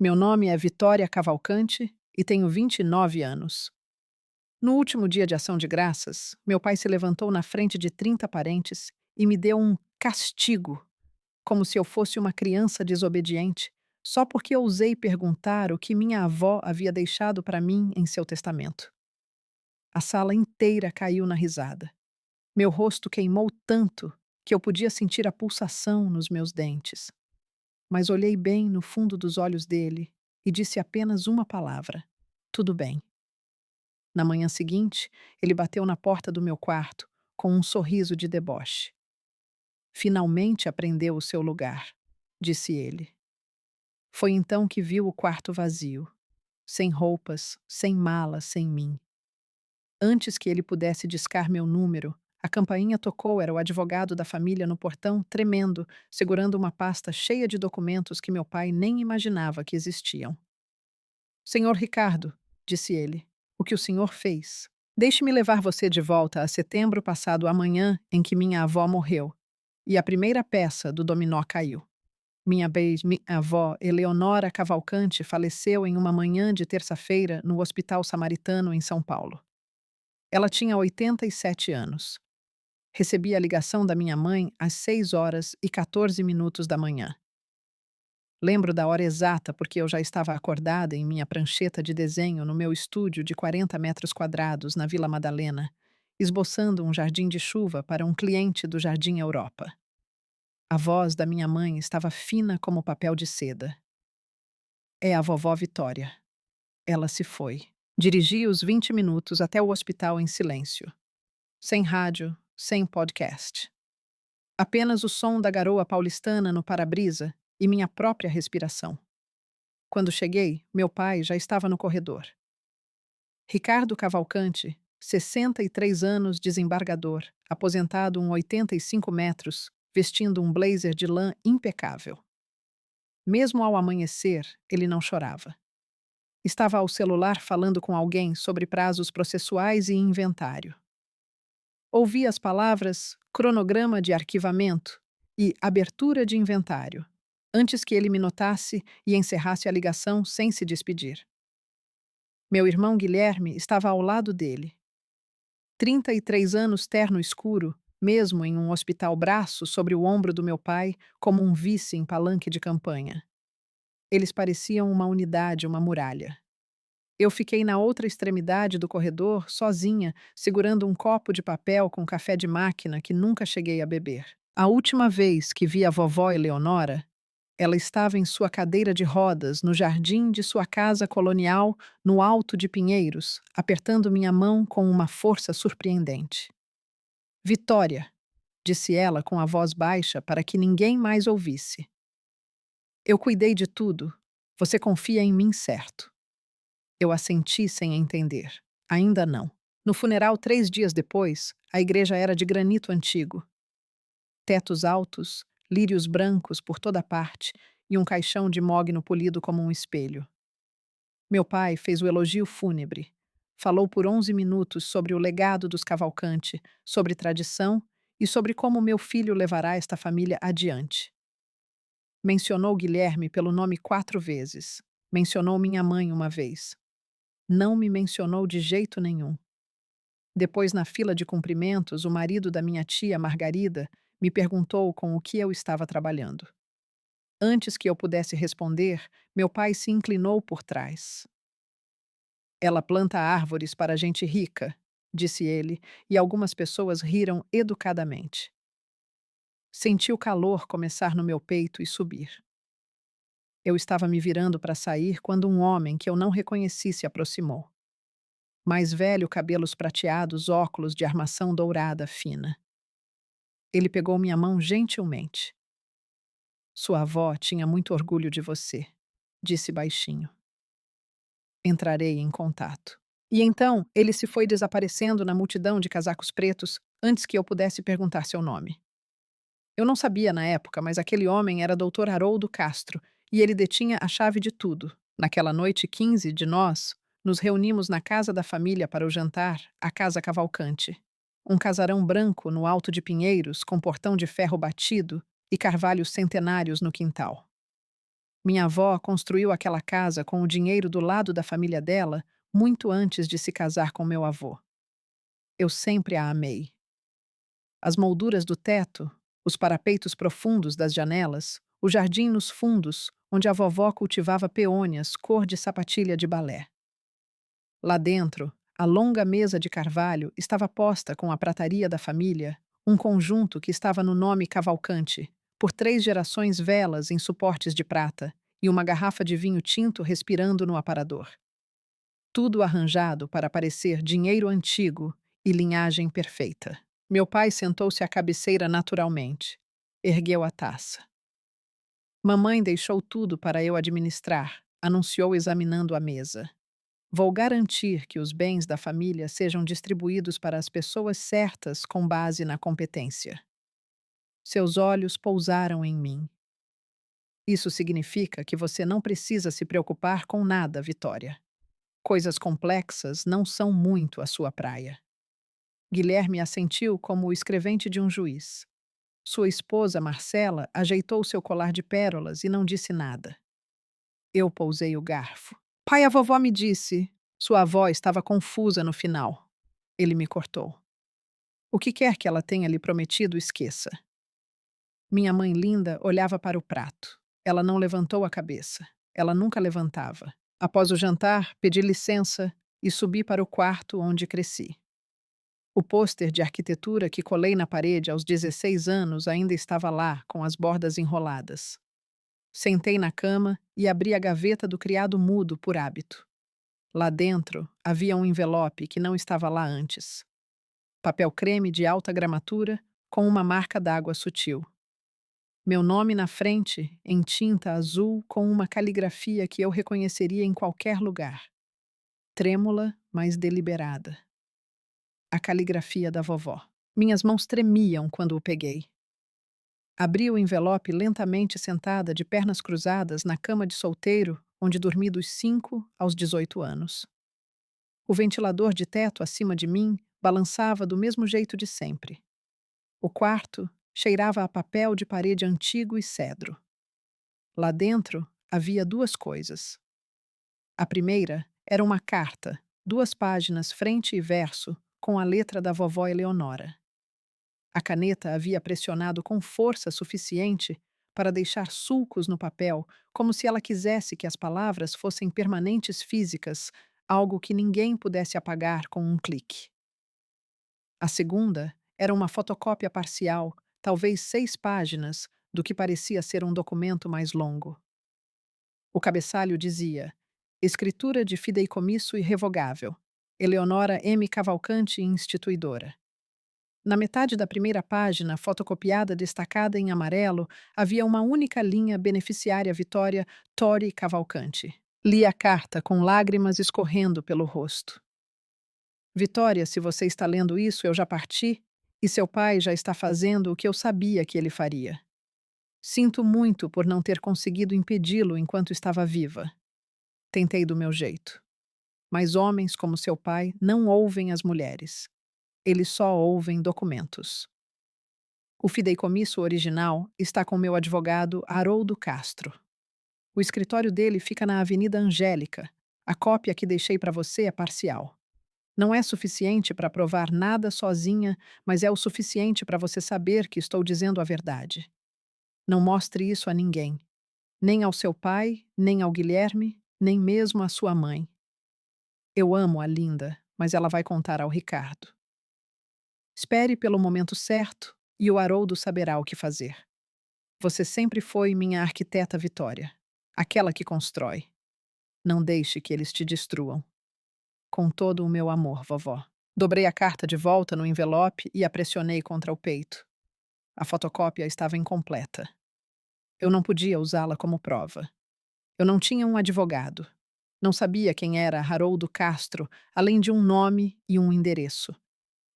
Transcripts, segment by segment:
Meu nome é Vitória Cavalcante e tenho 29 anos. No último dia de Ação de Graças, meu pai se levantou na frente de 30 parentes e me deu um castigo, como se eu fosse uma criança desobediente, só porque ousei perguntar o que minha avó havia deixado para mim em seu testamento. A sala inteira caiu na risada. Meu rosto queimou tanto que eu podia sentir a pulsação nos meus dentes. Mas olhei bem no fundo dos olhos dele e disse apenas uma palavra: tudo bem. Na manhã seguinte, ele bateu na porta do meu quarto com um sorriso de deboche. Finalmente aprendeu o seu lugar, disse ele. Foi então que viu o quarto vazio, sem roupas, sem mala, sem mim. Antes que ele pudesse discar meu número, a campainha tocou, era o advogado da família no portão, tremendo, segurando uma pasta cheia de documentos que meu pai nem imaginava que existiam. Senhor Ricardo, disse ele, o que o senhor fez? Deixe-me levar você de volta a setembro passado amanhã em que minha avó morreu, e a primeira peça do dominó caiu. Minha avó, Eleonora Cavalcante, faleceu em uma manhã de terça-feira no Hospital Samaritano, em São Paulo. Ela tinha 87 anos. Recebi a ligação da minha mãe às 6h14 da manhã. Lembro da hora exata porque eu já estava acordada em minha prancheta de desenho no meu estúdio de 40 metros quadrados na Vila Madalena, esboçando um jardim de chuva para um cliente do Jardim Europa. A voz da minha mãe estava fina como papel de seda. É a vovó Vitória. Ela se foi. Dirigi os 20 minutos até o hospital em silêncio. Sem rádio, sem podcast. Apenas o som da garoa paulistana no para-brisa e minha própria respiração. Quando cheguei, meu pai já estava no corredor. Ricardo Cavalcante, 63 anos, desembargador, aposentado 85 metros, vestindo um blazer de lã impecável. Mesmo ao amanhecer, ele não chorava. Estava ao celular falando com alguém sobre prazos processuais e inventário. Ouvi as palavras cronograma de arquivamento e abertura de inventário, antes que ele me notasse e encerrasse a ligação sem se despedir. Meu irmão Guilherme estava ao lado dele. 33 anos terno escuro, mesmo em um hospital braço sobre o ombro do meu pai, como um vice em palanque de campanha. Eles pareciam uma unidade, uma muralha. Eu fiquei na outra extremidade do corredor, sozinha, segurando um copo de papel com café de máquina que nunca cheguei a beber. A última vez que vi a vovó Eleonora, ela estava em sua cadeira de rodas, no jardim de sua casa colonial, no Alto de Pinheiros, apertando minha mão com uma força surpreendente. Vitória, disse ela com a voz baixa para que ninguém mais ouvisse. Eu cuidei de tudo. Você confia em mim, certo? Eu assenti sem entender. Ainda não. No funeral, 3 dias depois, a igreja era de granito antigo. Tetos altos, lírios brancos por toda parte e um caixão de mogno polido como um espelho. Meu pai fez o elogio fúnebre. Falou por 11 minutos sobre o legado dos Cavalcante, sobre tradição e sobre como meu filho levará esta família adiante. Mencionou Guilherme pelo nome 4 vezes. Mencionou minha mãe uma vez. Não me mencionou de jeito nenhum. Depois, na fila de cumprimentos, o marido da minha tia, Margarida, me perguntou com o que eu estava trabalhando. Antes que eu pudesse responder, meu pai se inclinou por trás. Ela planta árvores para gente rica, disse ele, e algumas pessoas riram educadamente. Senti o calor começar no meu peito e subir. Eu estava me virando para sair quando um homem que eu não reconheci se aproximou. Mais velho, cabelos prateados, óculos de armação dourada fina. Ele pegou minha mão gentilmente. Sua avó tinha muito orgulho de você, disse baixinho. Entrarei em contato. E então, ele se foi desaparecendo na multidão de casacos pretos antes que eu pudesse perguntar seu nome. Eu não sabia na época, mas aquele homem era Dr. Haroldo Castro e ele detinha a chave de tudo. Naquela noite, 15 de nós nos reunimos na casa da família para o jantar, a Casa Cavalcante. Um casarão branco no alto de Pinheiros, com portão de ferro batido e carvalhos centenários no quintal. Minha avó construiu aquela casa com o dinheiro do lado da família dela muito antes de se casar com meu avô. Eu sempre a amei. As molduras do teto, os parapeitos profundos das janelas, o jardim nos fundos, onde a vovó cultivava peônias cor de sapatilha de balé. Lá dentro, a longa mesa de carvalho estava posta com a prataria da família, um conjunto que estava no nome Cavalcante, por 3 gerações velas em suportes de prata e uma garrafa de vinho tinto respirando no aparador. Tudo arranjado para parecer dinheiro antigo e linhagem perfeita. Meu pai sentou-se à cabeceira naturalmente. Ergueu a taça. Mamãe deixou tudo para eu administrar, anunciou examinando a mesa. Vou garantir que os bens da família sejam distribuídos para as pessoas certas com base na competência. Seus olhos pousaram em mim. Isso significa que você não precisa se preocupar com nada, Vitória. Coisas complexas não são muito a sua praia. Guilherme assentiu como o escrevente de um juiz. Sua esposa, Marcela, ajeitou seu colar de pérolas e não disse nada. Eu pousei o garfo. Pai, a vovó me disse. Sua avó estava confusa no final. Ele me cortou. O que quer que ela tenha lhe prometido, esqueça. Minha mãe linda olhava para o prato. Ela não levantou a cabeça. Ela nunca levantava. Após o jantar, pedi licença e subi para o quarto onde cresci. O pôster de arquitetura que colei na parede aos 16 anos ainda estava lá, com as bordas enroladas. Sentei na cama e abri a gaveta do criado mudo por hábito. Lá dentro havia um envelope que não estava lá antes. Papel creme de alta gramatura com uma marca d'água sutil. Meu nome na frente, em tinta azul com uma caligrafia que eu reconheceria em qualquer lugar. Trêmula, mas deliberada. A caligrafia da vovó. Minhas mãos tremiam quando o peguei. Abri o envelope lentamente sentada de pernas cruzadas na cama de solteiro, onde dormi dos 5 aos 18 anos. O ventilador de teto acima de mim balançava do mesmo jeito de sempre. O quarto cheirava a papel de parede antigo e cedro. Lá dentro havia 2 coisas. A primeira era uma carta, 2 páginas frente e verso, com a letra da vovó Eleonora. A caneta havia pressionado com força suficiente para deixar sulcos no papel, como se ela quisesse que as palavras fossem permanentes físicas, algo que ninguém pudesse apagar com um clique. A segunda era uma fotocópia parcial, talvez 6 páginas, do que parecia ser um documento mais longo. O cabeçalho dizia: Escritura de fideicomisso irrevogável. Eleonora M. Cavalcante, instituidora. Na metade da primeira página, fotocopiada destacada em amarelo, havia uma única linha beneficiária Vitória Tori Cavalcante. Li a carta com lágrimas escorrendo pelo rosto. Vitória, se você está lendo isso, eu já parti, e seu pai já está fazendo o que eu sabia que ele faria. Sinto muito por não ter conseguido impedi-lo enquanto estava viva. Tentei do meu jeito. Mas homens como seu pai não ouvem as mulheres. Eles só ouvem documentos. O fideicomisso original está com meu advogado Haroldo Castro. O escritório dele fica na Avenida Angélica. A cópia que deixei para você é parcial. Não é suficiente para provar nada sozinha, mas é o suficiente para você saber que estou dizendo a verdade. Não mostre isso a ninguém. Nem ao seu pai, nem ao Guilherme, nem mesmo à sua mãe. Eu amo a Linda, mas ela vai contar ao Ricardo. Espere pelo momento certo e o Haroldo saberá o que fazer. Você sempre foi minha arquiteta Vitória, aquela que constrói. Não deixe que eles te destruam. Com todo o meu amor, vovó. Dobrei a carta de volta no envelope e a pressionei contra o peito. A fotocópia estava incompleta. Eu não podia usá-la como prova. Eu não tinha um advogado. Não sabia quem era Haroldo Castro, além de um nome e um endereço.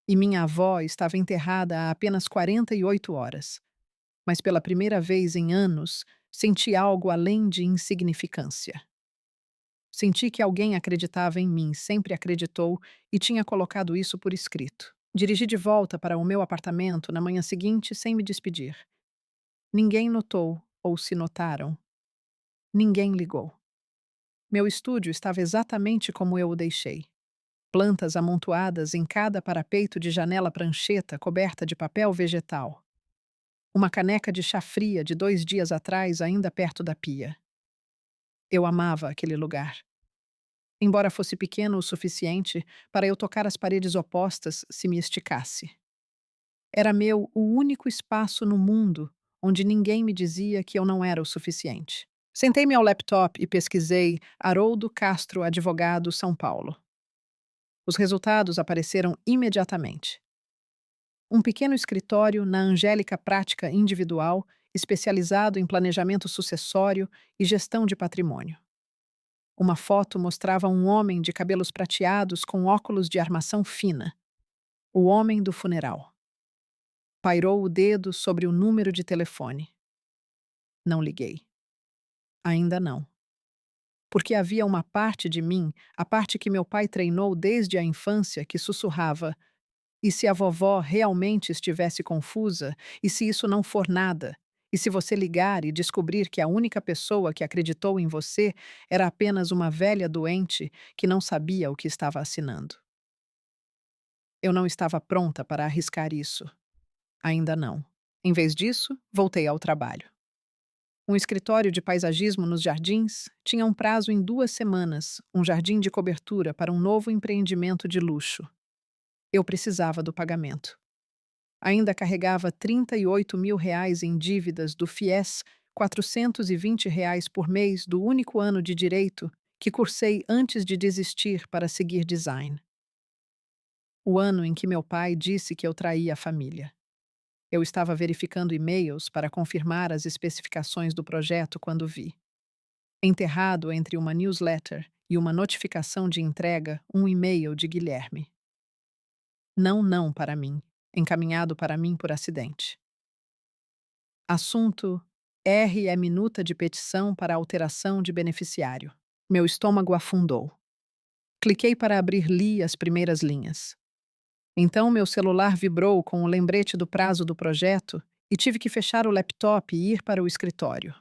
E minha avó estava enterrada há apenas 48 horas. Mas pela primeira vez em anos, senti algo além de insignificância. Senti que alguém acreditava em mim, sempre acreditou e tinha colocado isso por escrito. Dirigi de volta para o meu apartamento na manhã seguinte sem me despedir. Ninguém notou, ou se notaram. Ninguém ligou. Meu estúdio estava exatamente como eu o deixei. Plantas amontoadas em cada parapeito de janela prancheta coberta de papel vegetal. Uma caneca de chá fria de 2 dias atrás ainda perto da pia. Eu amava aquele lugar. Embora fosse pequeno o suficiente para eu tocar as paredes opostas se me esticasse. Era meu o único espaço no mundo onde ninguém me dizia que eu não era o suficiente. Sentei-me ao laptop e pesquisei Haroldo Castro Advogado, São Paulo. Os resultados apareceram imediatamente. Um pequeno escritório na Angélica Prática Individual, especializado em planejamento sucessório e gestão de patrimônio. Uma foto mostrava um homem de cabelos prateados com óculos de armação fina. O homem do funeral. Pairou o dedo sobre o número de telefone. Não liguei. Ainda não. Porque havia uma parte de mim, a parte que meu pai treinou desde a infância, que sussurrava: e se a vovó realmente estivesse confusa? E se isso não for nada? E se você ligar e descobrir que a única pessoa que acreditou em você era apenas uma velha doente que não sabia o que estava assinando? Eu não estava pronta para arriscar isso. Ainda não. Em vez disso, voltei ao trabalho. Um escritório de paisagismo nos jardins tinha um prazo em 2 semanas, um jardim de cobertura para um novo empreendimento de luxo. Eu precisava do pagamento. Ainda carregava R$ 38.000 em dívidas do FIES, R$ 420 por mês do único ano de direito que cursei antes de desistir para seguir design. O ano em que meu pai disse que eu traía a família. Eu estava verificando e-mails para confirmar as especificações do projeto quando vi. Enterrado entre uma newsletter e uma notificação de entrega, um e-mail de Guilherme. Não para mim, encaminhado para mim por acidente. Assunto: R é minuta de petição para alteração de beneficiário. Meu estômago afundou. Cliquei para li as primeiras linhas. Então meu celular vibrou com o lembrete do prazo do projeto e tive que fechar o laptop e ir para o escritório.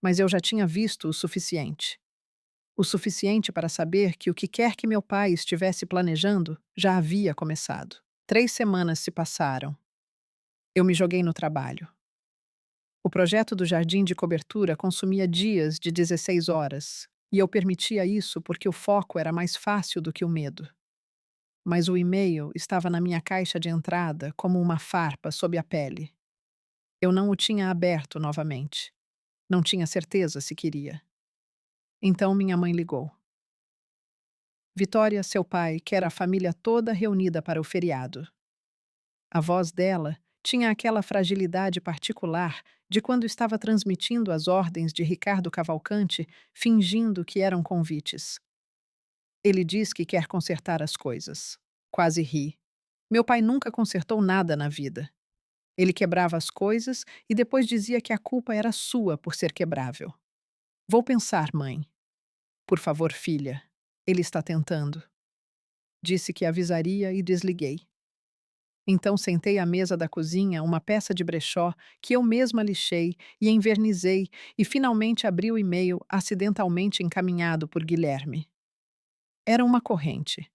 Mas eu já tinha visto o suficiente. O suficiente para saber que o que quer que meu pai estivesse planejando já havia começado. 3 semanas se passaram. Eu me joguei no trabalho. O projeto do jardim de cobertura consumia dias de 16 horas, e eu permitia isso porque o foco era mais fácil do que o medo. Mas o e-mail estava na minha caixa de entrada como uma farpa sob a pele. Eu não o tinha aberto novamente. Não tinha certeza se queria. Então minha mãe ligou. Vitória, seu pai, quer a família toda reunida para o feriado. A voz dela tinha aquela fragilidade particular de quando estava transmitindo as ordens de Ricardo Cavalcante, fingindo que eram convites. Ele diz que quer consertar as coisas. Quase ri. Meu pai nunca consertou nada na vida. Ele quebrava as coisas e depois dizia que a culpa era sua por ser quebrável. Vou pensar, mãe. Por favor, filha. Ele está tentando. Disse que avisaria e desliguei. Então sentei à mesa da cozinha uma peça de brechó que eu mesma lixei e envernizei e finalmente abri o e-mail acidentalmente encaminhado por Guilherme. Era uma corrente.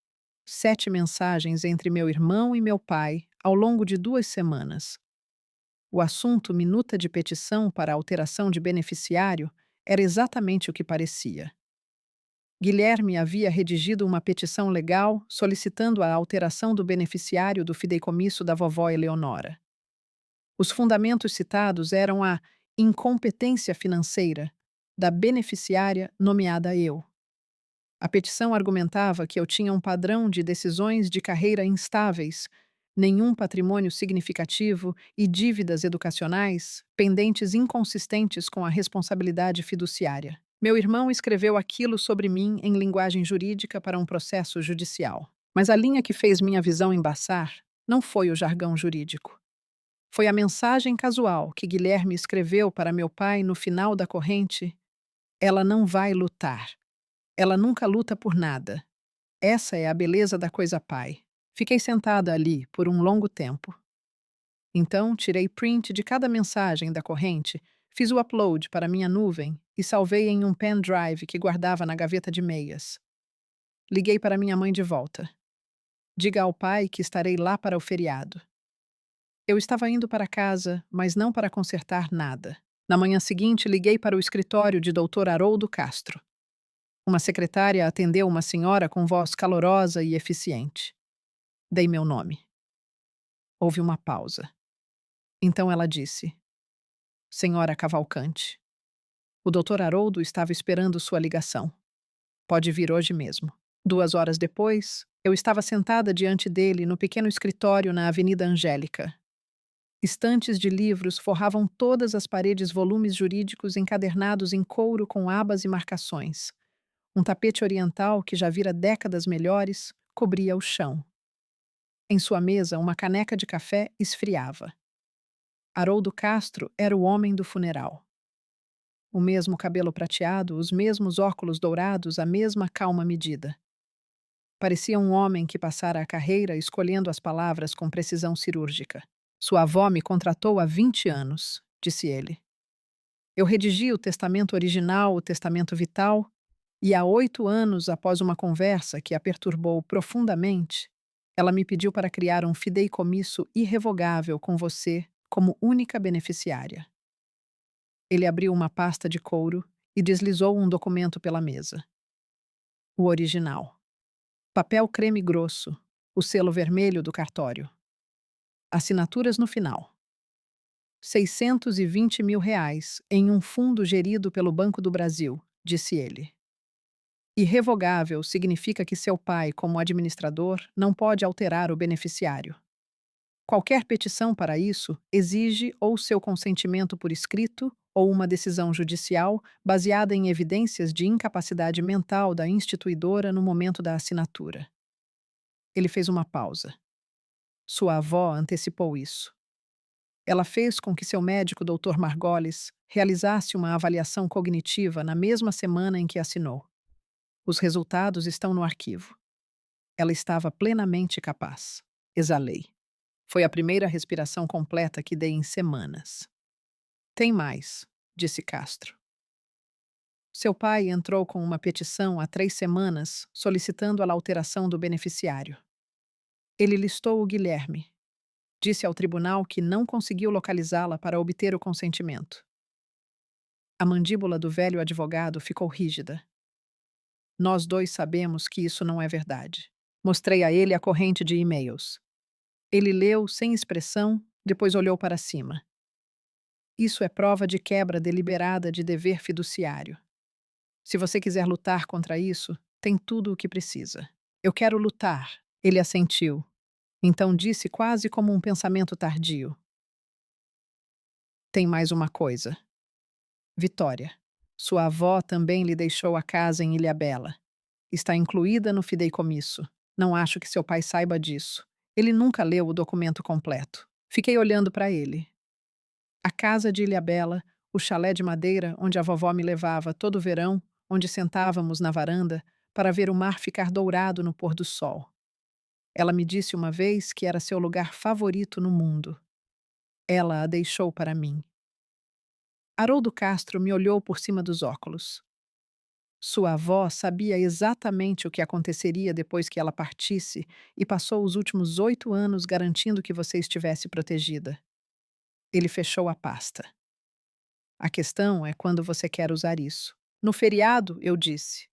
7 mensagens entre meu irmão e meu pai ao longo de 2 semanas. O assunto minuta de petição para alteração de beneficiário era exatamente o que parecia. Guilherme havia redigido uma petição legal solicitando a alteração do beneficiário do fideicomisso da vovó Eleonora. Os fundamentos citados eram a incompetência financeira da beneficiária nomeada eu. A petição argumentava que eu tinha um padrão de decisões de carreira instáveis, nenhum patrimônio significativo e dívidas educacionais pendentes inconsistentes com a responsabilidade fiduciária. Meu irmão escreveu aquilo sobre mim em linguagem jurídica para um processo judicial. Mas a linha que fez minha visão embaçar não foi o jargão jurídico. Foi a mensagem casual que Guilherme escreveu para meu pai no final da corrente: ela não vai lutar. Ela nunca luta por nada. Essa é a beleza da coisa pai. Fiquei sentada ali por um longo tempo. Então, tirei print de cada mensagem da corrente, Fiz o upload para minha nuvem e salvei em um pendrive que guardava na gaveta de meias. Liguei para minha mãe de volta. Diga ao pai que estarei lá para o feriado. Eu estava indo para casa, mas não para consertar nada. Na manhã seguinte, liguei para o escritório de Dr. Haroldo Castro. Uma secretária atendeu uma senhora com voz calorosa e eficiente. Dei meu nome. Houve uma pausa. Então ela disse: Senhora Cavalcante, o Dr. Haroldo estava esperando sua ligação. Pode vir hoje mesmo. 2 horas depois, eu estava sentada diante dele no pequeno escritório na Avenida Angélica. Estantes de livros forravam todas as paredes, volumes jurídicos encadernados em couro com abas e marcações. Um tapete oriental que já vira décadas melhores cobria o chão. Em sua mesa, uma caneca de café esfriava. Haroldo Castro era o homem do funeral. O mesmo cabelo prateado, os mesmos óculos dourados, a mesma calma medida. Parecia um homem que passara a carreira escolhendo as palavras com precisão cirúrgica. Sua avó me contratou há 20 anos, disse ele. Eu redigi o testamento original, o testamento vital, e há 8 anos, após uma conversa que a perturbou profundamente, ela me pediu para criar um fideicomisso irrevogável com você como única beneficiária. Ele abriu uma pasta de couro e deslizou um documento pela mesa. O original. Papel creme grosso, o selo vermelho do cartório. Assinaturas no final. 620 mil reais em um fundo gerido pelo Banco do Brasil, disse ele. Irrevogável significa que seu pai, como administrador, não pode alterar o beneficiário. Qualquer petição para isso exige ou seu consentimento por escrito ou uma decisão judicial baseada em evidências de incapacidade mental da instituidora no momento da assinatura. Ele fez uma pausa. Sua avó antecipou isso. Ela fez com que seu médico, Dr. Margolis, realizasse uma avaliação cognitiva na mesma semana em que assinou. Os resultados estão no arquivo. Ela estava plenamente capaz. Exalei. Foi a primeira respiração completa que dei em semanas. Tem mais, disse Castro. Seu pai entrou com uma petição há 3 semanas solicitando a alteração do beneficiário. Ele listou o Guilherme. Disse ao tribunal que não conseguiu localizá-la para obter o consentimento. A mandíbula do velho advogado ficou rígida. Nós dois sabemos que isso não é verdade. Mostrei a ele a corrente de e-mails. Ele leu sem expressão, depois olhou para cima. Isso é prova de quebra deliberada de dever fiduciário. Se você quiser lutar contra isso, tem tudo o que precisa. Eu quero lutar. Ele assentiu. Então disse quase como um pensamento tardio. Tem mais uma coisa. Vitória. Sua avó também lhe deixou a casa em Ilhabela. Está incluída no fideicomisso. Não acho que seu pai saiba disso. Ele nunca leu o documento completo. Fiquei olhando para ele. A casa de Ilhabela, o chalé de madeira onde a vovó me levava todo verão, onde sentávamos na varanda para ver o mar ficar dourado no pôr do sol. Ela me disse uma vez que era seu lugar favorito no mundo. Ela a deixou para mim. Haroldo Castro me olhou por cima dos óculos. Sua avó sabia exatamente o que aconteceria depois que ela partisse e passou os últimos 8 anos garantindo que você estivesse protegida. Ele fechou a pasta. A questão é quando você quer usar isso. No feriado, eu disse.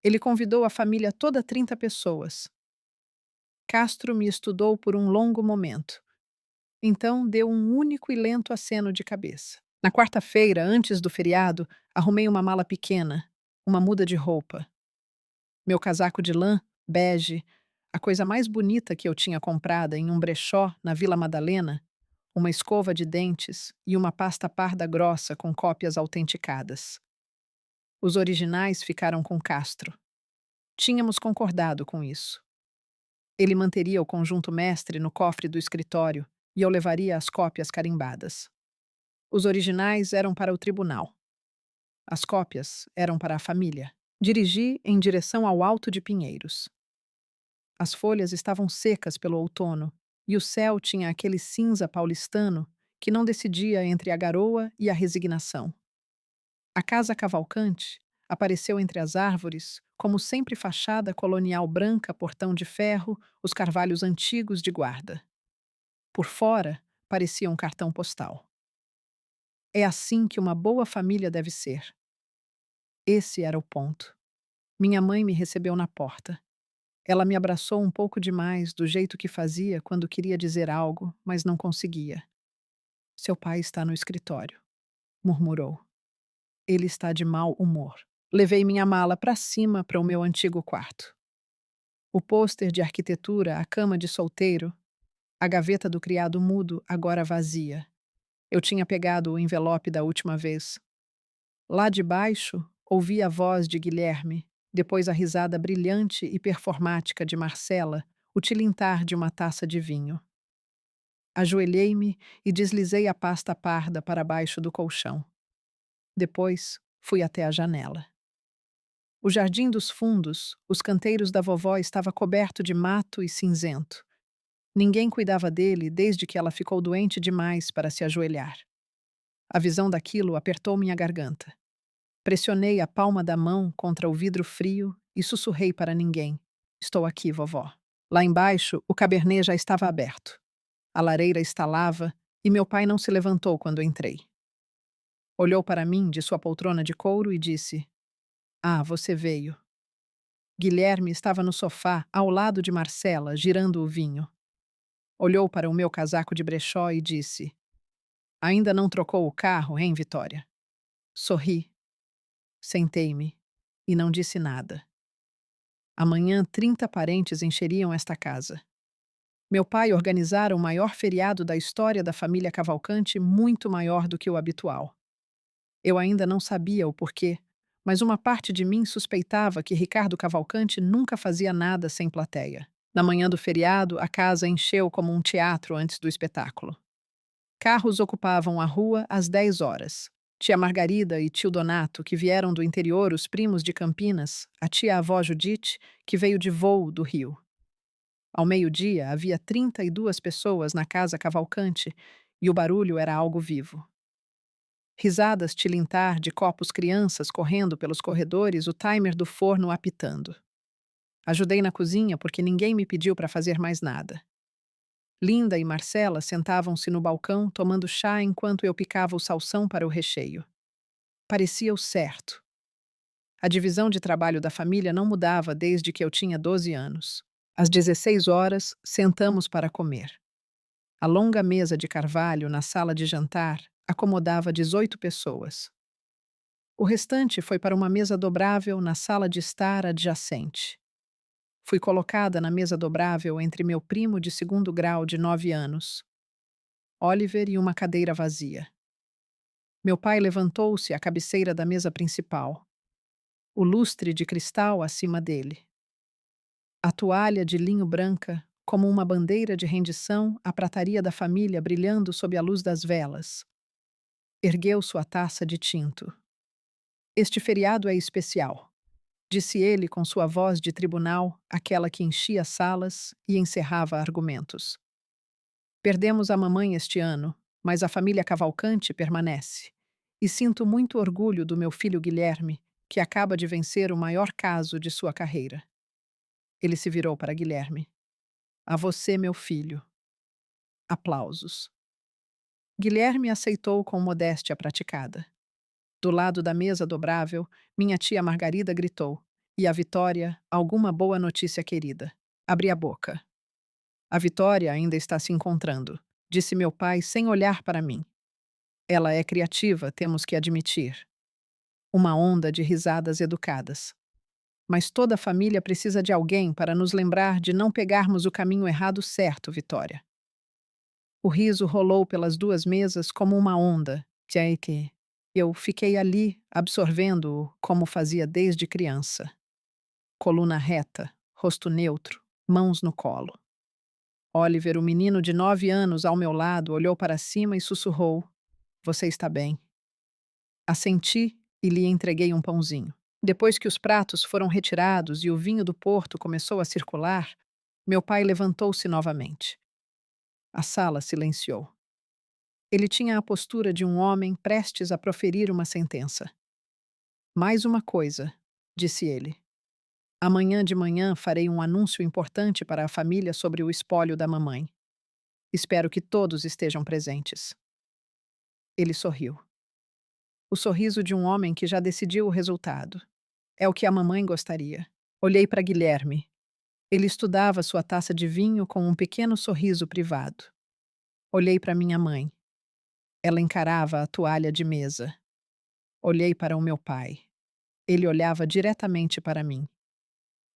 Ele convidou a família toda 30 pessoas. Castro me estudou por um longo momento. Então deu um único e lento aceno de cabeça. Na quarta-feira, antes do feriado, arrumei uma mala pequena, uma muda de roupa. Meu casaco de lã, bege, a coisa mais bonita que eu tinha comprada em um brechó na Vila Madalena, uma escova de dentes e uma pasta parda grossa com cópias autenticadas. Os originais ficaram com Castro. Tínhamos concordado com isso. Ele manteria o conjunto mestre no cofre do escritório e eu levaria as cópias carimbadas. Os originais eram para o tribunal. As cópias eram para a família. Dirigi em direção ao Alto de Pinheiros. As folhas estavam secas pelo outono e o céu tinha aquele cinza paulistano que não decidia entre a garoa e a resignação. A casa Cavalcante apareceu entre as árvores, como sempre fachada colonial branca, portão de ferro, os carvalhos antigos de guarda. Por fora, parecia um cartão postal. É assim que uma boa família deve ser. Esse era o ponto. Minha mãe me recebeu na porta. Ela me abraçou um pouco demais, do jeito que fazia quando queria dizer algo, mas não conseguia. Seu pai está no escritório, murmurou. Ele está de mau humor. Levei minha mala para cima para o meu antigo quarto. O pôster de arquitetura, a cama de solteiro, a gaveta do criado mudo, agora vazia. Eu tinha pegado o envelope da última vez. Lá de baixo, ouvi a voz de Guilherme, depois a risada brilhante e performática de Marcela, o tilintar de uma taça de vinho. Ajoelhei-me e deslizei a pasta parda para baixo do colchão. Depois, fui até a janela. O jardim dos fundos, os canteiros da vovó estava coberto de mato e cinzento. Ninguém cuidava dele desde que ela ficou doente demais para se ajoelhar. A visão daquilo apertou minha garganta. Pressionei a palma da mão contra o vidro frio e sussurrei para ninguém. Estou aqui, vovó. Lá embaixo, o cabernet já estava aberto. A lareira estalava e meu pai não se levantou quando entrei. Olhou para mim de sua poltrona de couro e disse: Ah, você veio. Guilherme estava no sofá, ao lado de Marcela, girando o vinho. Olhou para o meu casaco de brechó e disse: Ainda não trocou o carro, hein, Vitória? Sorri. Sentei-me e não disse nada. Amanhã 30 parentes encheriam esta casa. Meu pai organizara o maior feriado da história da família Cavalcante, muito maior do que o habitual. Eu ainda não sabia o porquê, mas uma parte de mim suspeitava que Ricardo Cavalcante nunca fazia nada sem plateia. Na manhã do feriado, a casa encheu como um teatro antes do espetáculo. Carros ocupavam a rua às 10 horas. Tia Margarida e tio Donato, que vieram do interior, os primos de Campinas, a tia-avó Judite, que veio de voo do Rio. Ao meio-dia, havia 32 pessoas na casa Cavalcante e o barulho era algo vivo. Risadas tilintar de copos crianças correndo pelos corredores, o timer do forno apitando. Ajudei na cozinha porque ninguém me pediu para fazer mais nada. Linda e Marcela sentavam-se no balcão tomando chá enquanto eu picava o salsão para o recheio. Parecia o certo. A divisão de trabalho da família não mudava desde que eu tinha 12 anos. Às 16 horas, sentamos para comer. A longa mesa de carvalho na sala de jantar acomodava 18 pessoas. O restante foi para uma mesa dobrável na sala de estar adjacente. Fui colocada na mesa dobrável entre meu primo de segundo grau de 9 anos, Oliver, e uma cadeira vazia. Meu pai levantou-se à cabeceira da mesa principal, o lustre de cristal acima dele. A toalha de linho branca, como uma bandeira de rendição, a prataria da família brilhando sob a luz das velas. Ergueu sua taça de tinto. Este feriado é especial, disse ele com sua voz de tribunal, aquela que enchia salas e encerrava argumentos. Perdemos a mamãe este ano, mas a família Cavalcante permanece. E sinto muito orgulho do meu filho Guilherme, que acaba de vencer o maior caso de sua carreira. Ele se virou para Guilherme. A você, meu filho. Aplausos. Guilherme aceitou com modéstia praticada. Do lado da mesa dobrável, minha tia Margarida gritou. E a Vitória, alguma boa notícia querida. Abri a boca. A Vitória ainda está se encontrando, disse meu pai sem olhar para mim. Ela é criativa, temos que admitir. Uma onda de risadas educadas. Mas toda a família precisa de alguém para nos lembrar de não pegarmos o caminho errado certo, Vitória. O riso rolou pelas duas mesas como uma onda, que eu fiquei ali, absorvendo-o como fazia desde criança. Coluna reta, rosto neutro, mãos no colo. Oliver, o menino de 9 anos ao meu lado, olhou para cima e sussurrou: Você está bem. Assenti e lhe entreguei um pãozinho. Depois que os pratos foram retirados e o vinho do Porto começou a circular, meu pai levantou-se novamente. A sala silenciou. Ele tinha a postura de um homem prestes a proferir uma sentença. Mais uma coisa, disse ele. Amanhã de manhã farei um anúncio importante para a família sobre o espólio da mamãe. Espero que todos estejam presentes. Ele sorriu. O sorriso de um homem que já decidiu o resultado. É o que a mamãe gostaria. Olhei para Guilherme. Ele estudava sua taça de vinho com um pequeno sorriso privado. Olhei para minha mãe. Ela encarava a toalha de mesa. Olhei para o meu pai. Ele olhava diretamente para mim.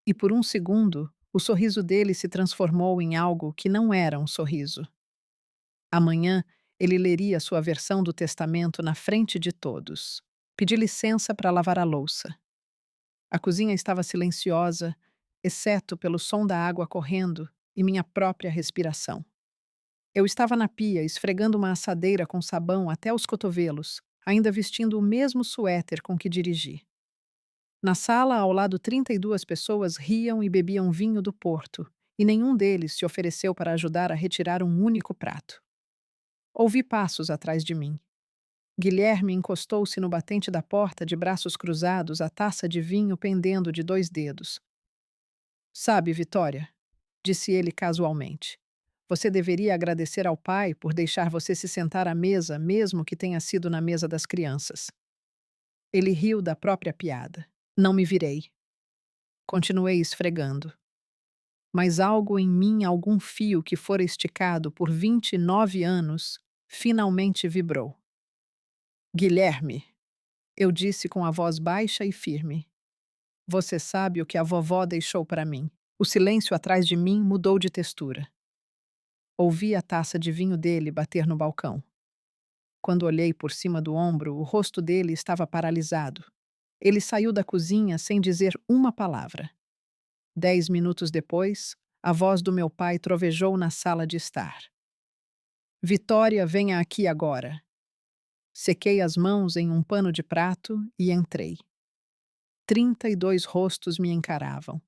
E por um segundo, o sorriso dele se transformou em algo que não era um sorriso. Amanhã, ele leria sua versão do testamento na frente de todos. Pedi licença para lavar a louça. A cozinha estava silenciosa, exceto pelo som da água correndo e minha própria respiração. Eu estava na pia, esfregando uma assadeira com sabão até os cotovelos, ainda vestindo o mesmo suéter com que dirigi. Na sala, ao lado, 32 pessoas riam e bebiam vinho do Porto, e nenhum deles se ofereceu para ajudar a retirar um único prato. Ouvi passos atrás de mim. Guilherme encostou-se no batente da porta de braços cruzados, a taça de vinho pendendo de 2 dedos. Sabe, Vitória, disse ele casualmente, você deveria agradecer ao pai por deixar você se sentar à mesa, mesmo que tenha sido na mesa das crianças. Ele riu da própria piada. Não me virei. Continuei esfregando. Mas algo em mim, algum fio que fora esticado por 29 anos, finalmente vibrou. Guilherme, eu disse com a voz baixa e firme. Você sabe o que a vovó deixou para mim. O silêncio atrás de mim mudou de textura. Ouvi a taça de vinho dele bater no balcão. Quando olhei por cima do ombro, o rosto dele estava paralisado. Ele saiu da cozinha sem dizer uma palavra. 10 minutos depois, a voz do meu pai trovejou na sala de estar. Vitória, venha aqui agora. Sequei as mãos em um pano de prato e entrei. 32 rostos me encaravam.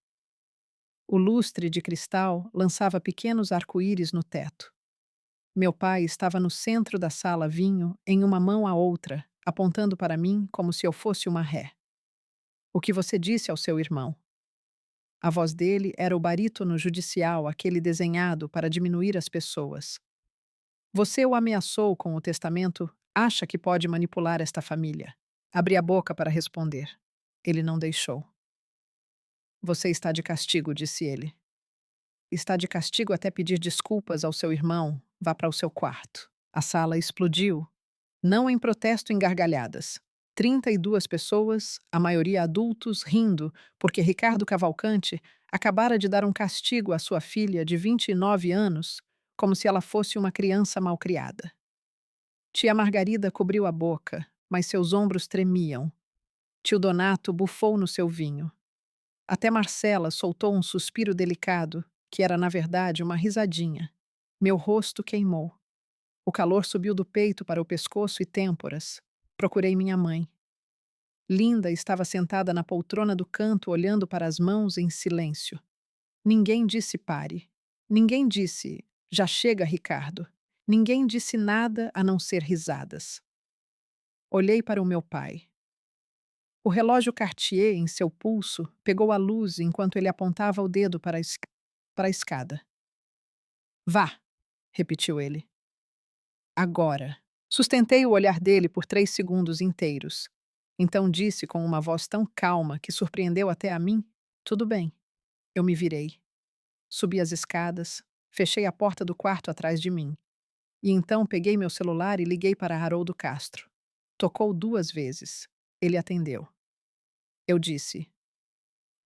O lustre de cristal lançava pequenos arco-íris no teto. Meu pai estava no centro da sala vinho, em uma mão à outra, apontando para mim como se eu fosse uma ré. O que você disse ao seu irmão? A voz dele era o barítono judicial, aquele desenhado para diminuir as pessoas. Você o ameaçou com o testamento, acha que pode manipular esta família. Abri a boca para responder. Ele não deixou. Você está de castigo, disse ele. Está de castigo até pedir desculpas ao seu irmão. Vá para o seu quarto. A sala explodiu, não em protesto em gargalhadas. 32 pessoas, a maioria adultos, rindo, porque Ricardo Cavalcante acabara de dar um castigo à sua filha de 29 anos, como se ela fosse uma criança malcriada. Tia Margarida cobriu a boca, mas seus ombros tremiam. Tio Donato bufou no seu vinho. Até Marcela soltou um suspiro delicado, que era, na verdade, uma risadinha. Meu rosto queimou. O calor subiu do peito para o pescoço e têmporas. Procurei minha mãe. Linda estava sentada na poltrona do canto, olhando para as mãos em silêncio. Ninguém disse pare. Ninguém disse já chega, Ricardo. Ninguém disse nada a não ser risadas. Olhei para o meu pai. O relógio Cartier em seu pulso pegou a luz enquanto ele apontava o dedo para a escada. Vá, repetiu ele. Agora. Sustentei o olhar dele por 3 segundos inteiros. Então disse com uma voz tão calma que surpreendeu até a mim: tudo bem. Eu me virei. Subi as escadas, fechei a porta do quarto atrás de mim. E então peguei meu celular e liguei para Haroldo Castro. Tocou 2 vezes. Ele atendeu. Eu disse: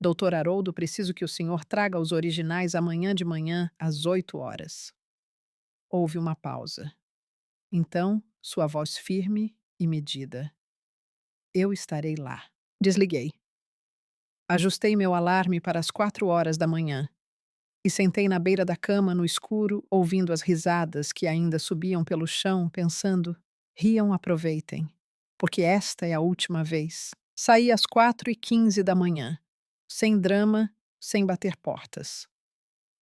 Doutor Haroldo, preciso que o senhor traga os originais amanhã de manhã, às 8 horas. Houve uma pausa. Então, sua voz firme e medida. Eu estarei lá. Desliguei. Ajustei meu alarme para as 4 horas da manhã e sentei na beira da cama no escuro, ouvindo as risadas que ainda subiam pelo chão, pensando: riam, aproveitem, porque esta é a última vez. Saí às 4h15 da manhã, sem drama, sem bater portas.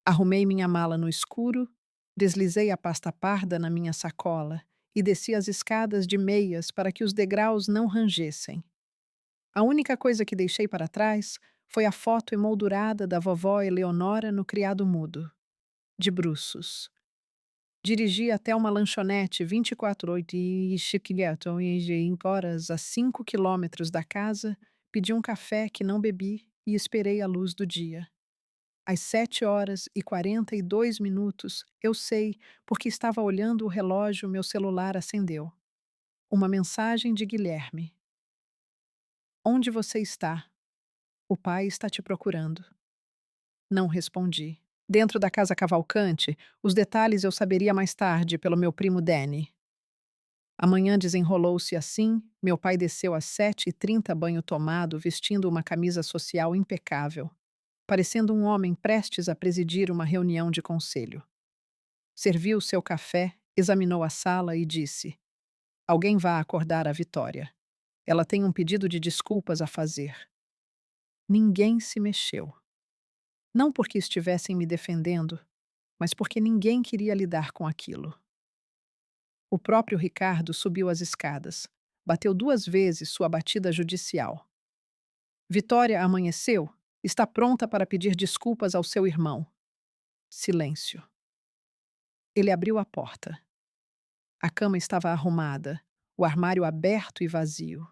Arrumei minha mala no escuro, deslizei a pasta parda na minha sacola e desci as escadas de meias para que os degraus não rangessem. A única coisa que deixei para trás foi a foto emoldurada da vovó Eleonora no criado mudo, de bruços. Dirigi até uma lanchonete 24 horas e chiquilhato em horas a 5 quilômetros da casa, pedi um café que não bebi e esperei a luz do dia. Às 7 horas e 42 minutos, eu sei, porque estava olhando o relógio, meu celular acendeu. Uma mensagem de Guilherme. Onde você está? O pai está te procurando. Não respondi. Dentro da casa Cavalcante, os detalhes eu saberia mais tarde pelo meu primo Danny. A manhã desenrolou-se assim, meu pai desceu às 7h30 banho tomado, vestindo uma camisa social impecável, parecendo um homem prestes a presidir uma reunião de conselho. Serviu seu café, examinou a sala e disse: Alguém vá acordar a Vitória. Ela tem um pedido de desculpas a fazer. Ninguém se mexeu. Não porque estivessem me defendendo, mas porque ninguém queria lidar com aquilo. O próprio Ricardo subiu as escadas. Bateu 2 vezes sua batida judicial. Vitória amanheceu. Está pronta para pedir desculpas ao seu irmão. Silêncio. Ele abriu a porta. A cama estava arrumada, o armário aberto e vazio.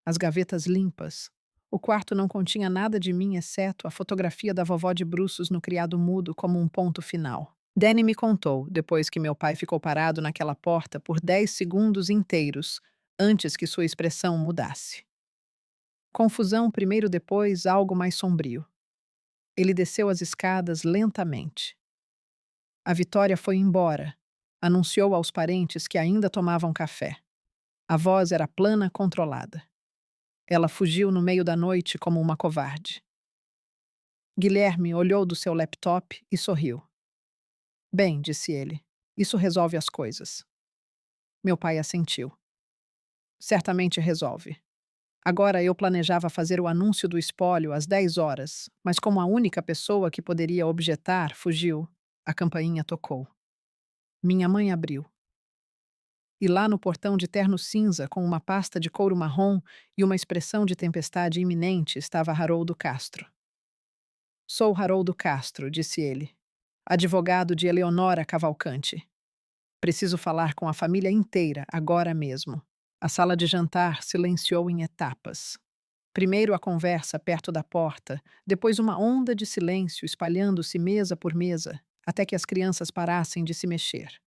As gavetas limpas. O quarto não continha nada de mim exceto a fotografia da vovó de bruços no criado mudo como um ponto final. Danny me contou, depois que meu pai ficou parado naquela porta por 10 segundos inteiros, antes que sua expressão mudasse. Confusão primeiro, depois algo mais sombrio. Ele desceu as escadas lentamente. A Vitória foi embora. Anunciou aos parentes que ainda tomavam café. A voz era plana, controlada. Ela fugiu no meio da noite como uma covarde. Guilherme olhou do seu laptop e sorriu. Bem, disse ele, isso resolve as coisas. Meu pai assentiu. Certamente resolve. Agora eu planejava fazer o anúncio do espólio às 10 horas, mas como a única pessoa que poderia objetar fugiu, a campainha tocou. Minha mãe abriu. E lá no portão de terno cinza, com uma pasta de couro marrom e uma expressão de tempestade iminente, estava Haroldo Castro. Sou Haroldo Castro, disse ele, advogado de Eleonora Cavalcante. Preciso falar com a família inteira, agora mesmo. A sala de jantar silenciou em etapas. Primeiro a conversa perto da porta, depois uma onda de silêncio espalhando-se mesa por mesa, até que as crianças parassem de se mexer.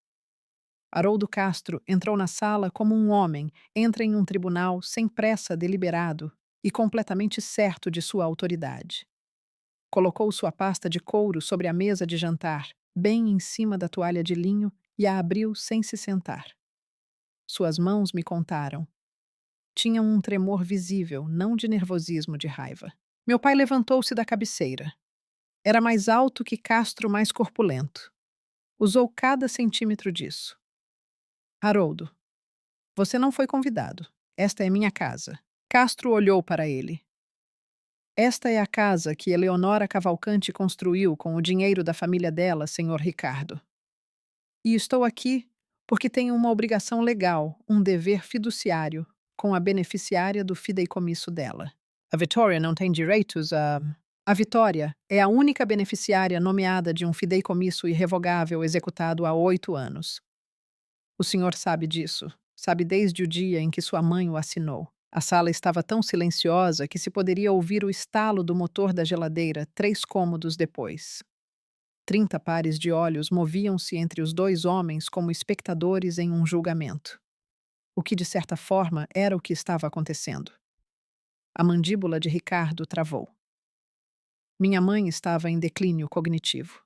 Haroldo Castro entrou na sala como um homem entra em um tribunal sem pressa, deliberado e completamente certo de sua autoridade. Colocou sua pasta de couro sobre a mesa de jantar, bem em cima da toalha de linho, e a abriu sem se sentar. Suas mãos me contaram. Tinham um tremor visível, não de nervosismo, de raiva. Meu pai levantou-se da cabeceira. Era mais alto que Castro, mais corpulento. Usou cada centímetro disso. Haroldo, você não foi convidado. Esta é minha casa. Castro olhou para ele. Esta é a casa que Eleonora Cavalcante construiu com o dinheiro da família dela, senhor Ricardo. E estou aqui porque tenho uma obrigação legal, um dever fiduciário, com a beneficiária do fideicomisso dela. A Vitória não tem direitos a... A Vitória é a única beneficiária nomeada de um fideicomisso irrevogável executado há 8 anos. O senhor sabe disso. Sabe desde o dia em que sua mãe o assinou. A sala estava tão silenciosa que se poderia ouvir o estalo do motor da geladeira 3 cômodos depois. 30 pares de olhos moviam-se entre os 2 homens como espectadores em um julgamento. O que, de certa forma, era o que estava acontecendo. A mandíbula de Ricardo travou. Minha mãe estava em declínio cognitivo.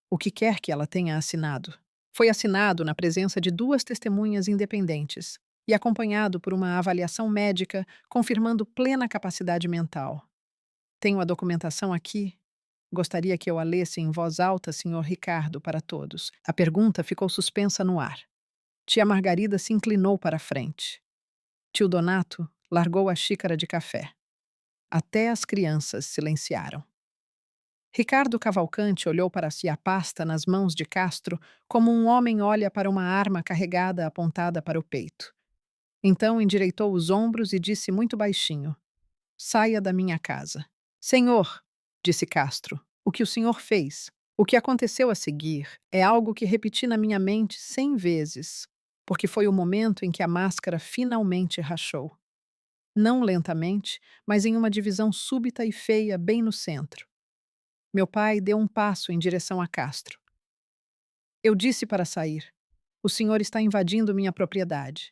O que quer que ela tenha assinado, foi assinado na presença de 2 testemunhas independentes e acompanhado por uma avaliação médica confirmando plena capacidade mental. Tenho a documentação aqui. Gostaria que eu a lesse em voz alta, senhor Ricardo, para todos. A pergunta ficou suspensa no ar. Tia Margarida se inclinou para a frente. Tio Donato largou a xícara de café. Até as crianças silenciaram. Ricardo Cavalcante olhou para si a pasta nas mãos de Castro como um homem olha para uma arma carregada apontada para o peito. Então endireitou os ombros e disse muito baixinho: Saia da minha casa. Senhor, disse Castro, o que o senhor fez? O que aconteceu a seguir é algo que repeti na minha mente 100 vezes, porque foi o momento em que a máscara finalmente rachou. Não lentamente, mas em uma divisão súbita e feia bem no centro. Meu pai deu um passo em direção a Castro. Eu disse para sair. O senhor está invadindo minha propriedade.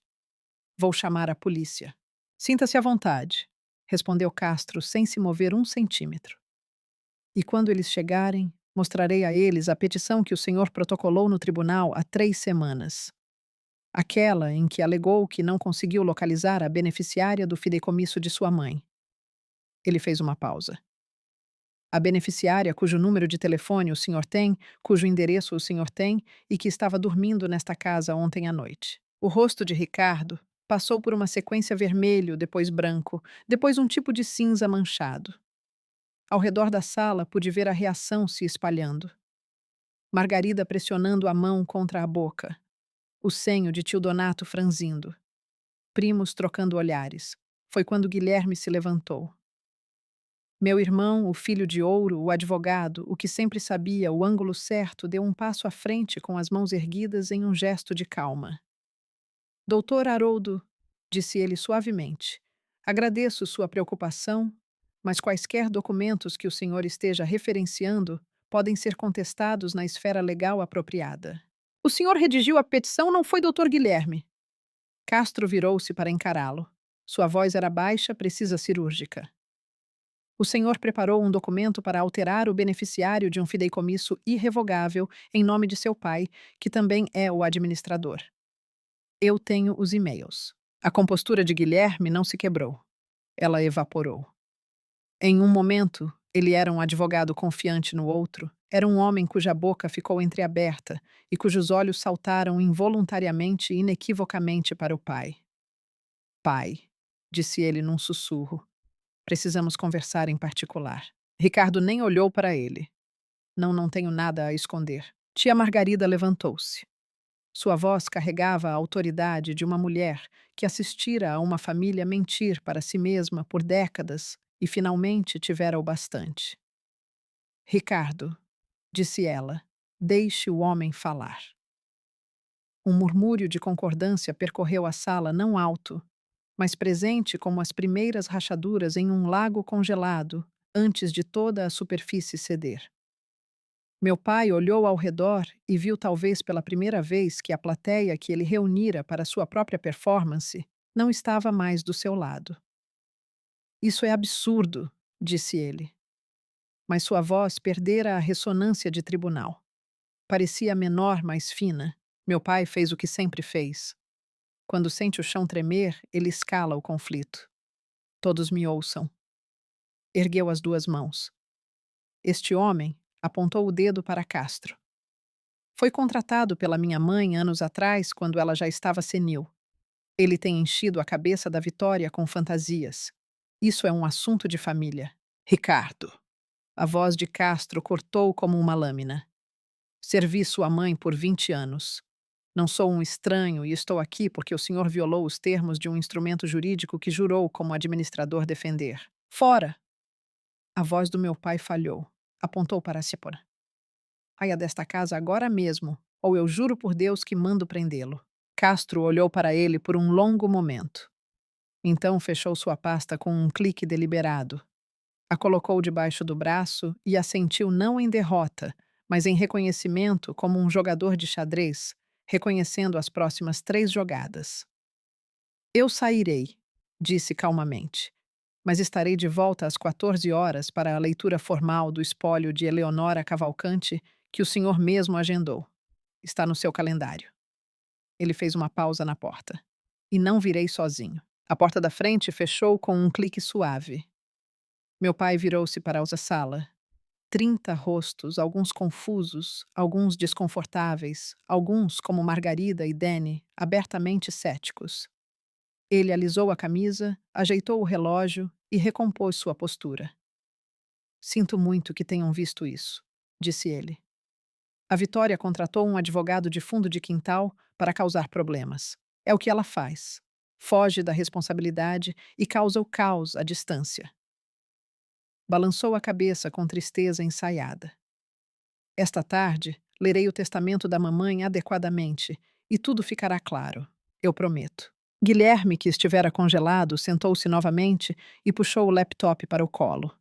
Vou chamar a polícia. Sinta-se à vontade, respondeu Castro sem se mover um centímetro. E quando eles chegarem, mostrarei a eles a petição que o senhor protocolou no tribunal há 3 semanas. Aquela em que alegou que não conseguiu localizar a beneficiária do fideicomisso de sua mãe. Ele fez uma pausa. A beneficiária cujo número de telefone o senhor tem, cujo endereço o senhor tem e que estava dormindo nesta casa ontem à noite. O rosto de Ricardo passou por uma sequência vermelho, depois branco, depois um tipo de cinza manchado. Ao redor da sala pude ver a reação se espalhando. Margarida pressionando a mão contra a boca. O senho de tio Donato franzindo. Primos trocando olhares. Foi quando Guilherme se levantou. Meu irmão, o filho de ouro, o advogado, o que sempre sabia o ângulo certo, deu um passo à frente com as mãos erguidas em um gesto de calma. Doutor Haroldo, disse ele suavemente, agradeço sua preocupação, mas quaisquer documentos que o senhor esteja referenciando podem ser contestados na esfera legal apropriada. O senhor redigiu a petição, não foi doutor Guilherme? Castro virou-se para encará-lo. Sua voz era baixa, precisa cirúrgica. O senhor preparou um documento para alterar o beneficiário de um fideicomisso irrevogável em nome de seu pai, que também é o administrador. Eu tenho os e-mails. A compostura de Guilherme não se quebrou. Ela evaporou. Em um momento, ele era um advogado confiante no outro, era um homem cuja boca ficou entreaberta e cujos olhos saltaram involuntariamente e inequivocamente para o pai. Pai, disse ele num sussurro. Precisamos conversar em particular. Ricardo nem olhou para ele. Não, não tenho nada a esconder. Tia Margarida levantou-se. Sua voz carregava a autoridade de uma mulher que assistira a uma família mentir para si mesma por décadas e finalmente tivera o bastante. Ricardo, disse ela, deixe o homem falar. Um murmúrio de concordância percorreu a sala não alto, mas presente como as primeiras rachaduras em um lago congelado, antes de toda a superfície ceder. Meu pai olhou ao redor e viu talvez pela primeira vez que a plateia que ele reunira para sua própria performance não estava mais do seu lado. Isso é absurdo, disse ele. Mas sua voz perdera a ressonância de tribunal. Parecia menor, mais fina. Meu pai fez o que sempre fez. Quando sente o chão tremer, ele escala o conflito. Todos me ouçam. Ergueu as 2 mãos. Este homem apontou o dedo para Castro. Foi contratado pela minha mãe anos atrás, quando ela já estava senil. Ele tem enchido a cabeça da Vitória com fantasias. Isso é um assunto de família. Ricardo. A voz de Castro cortou como uma lâmina. Servi sua mãe por 20 anos. Não sou um estranho e estou aqui porque o senhor violou os termos de um instrumento jurídico que jurou como administrador defender. Fora! A voz do meu pai falhou. Apontou para Sípora. Saia desta casa agora mesmo, ou eu juro por Deus que mando prendê-lo. Castro olhou para ele por um longo momento. Então fechou sua pasta com um clique deliberado. A colocou debaixo do braço e a sentiu não em derrota, mas em reconhecimento como um jogador de xadrez, reconhecendo as próximas 3 jogadas. Eu sairei, disse calmamente, mas estarei de volta às 14 horas para a leitura formal do espólio de Eleonora Cavalcante que o senhor mesmo agendou. Está no seu calendário. Ele fez uma pausa na porta. E não virei sozinho. A porta da frente fechou com um clique suave. Meu pai virou-se para a sala. 30 rostos, alguns confusos, alguns desconfortáveis, alguns, como Margarida e Danny, abertamente céticos. Ele alisou a camisa, ajeitou o relógio e recompôs sua postura. Sinto muito que tenham visto isso, disse ele. A Vitória contratou um advogado de fundo de quintal para causar problemas. É o que ela faz. Foge da responsabilidade e causa o caos à distância. Balançou a cabeça com tristeza ensaiada. Esta tarde, lerei o testamento da mamãe adequadamente e tudo ficará claro. Eu prometo. Guilherme, que estivera congelado, sentou-se novamente e puxou o laptop para o colo.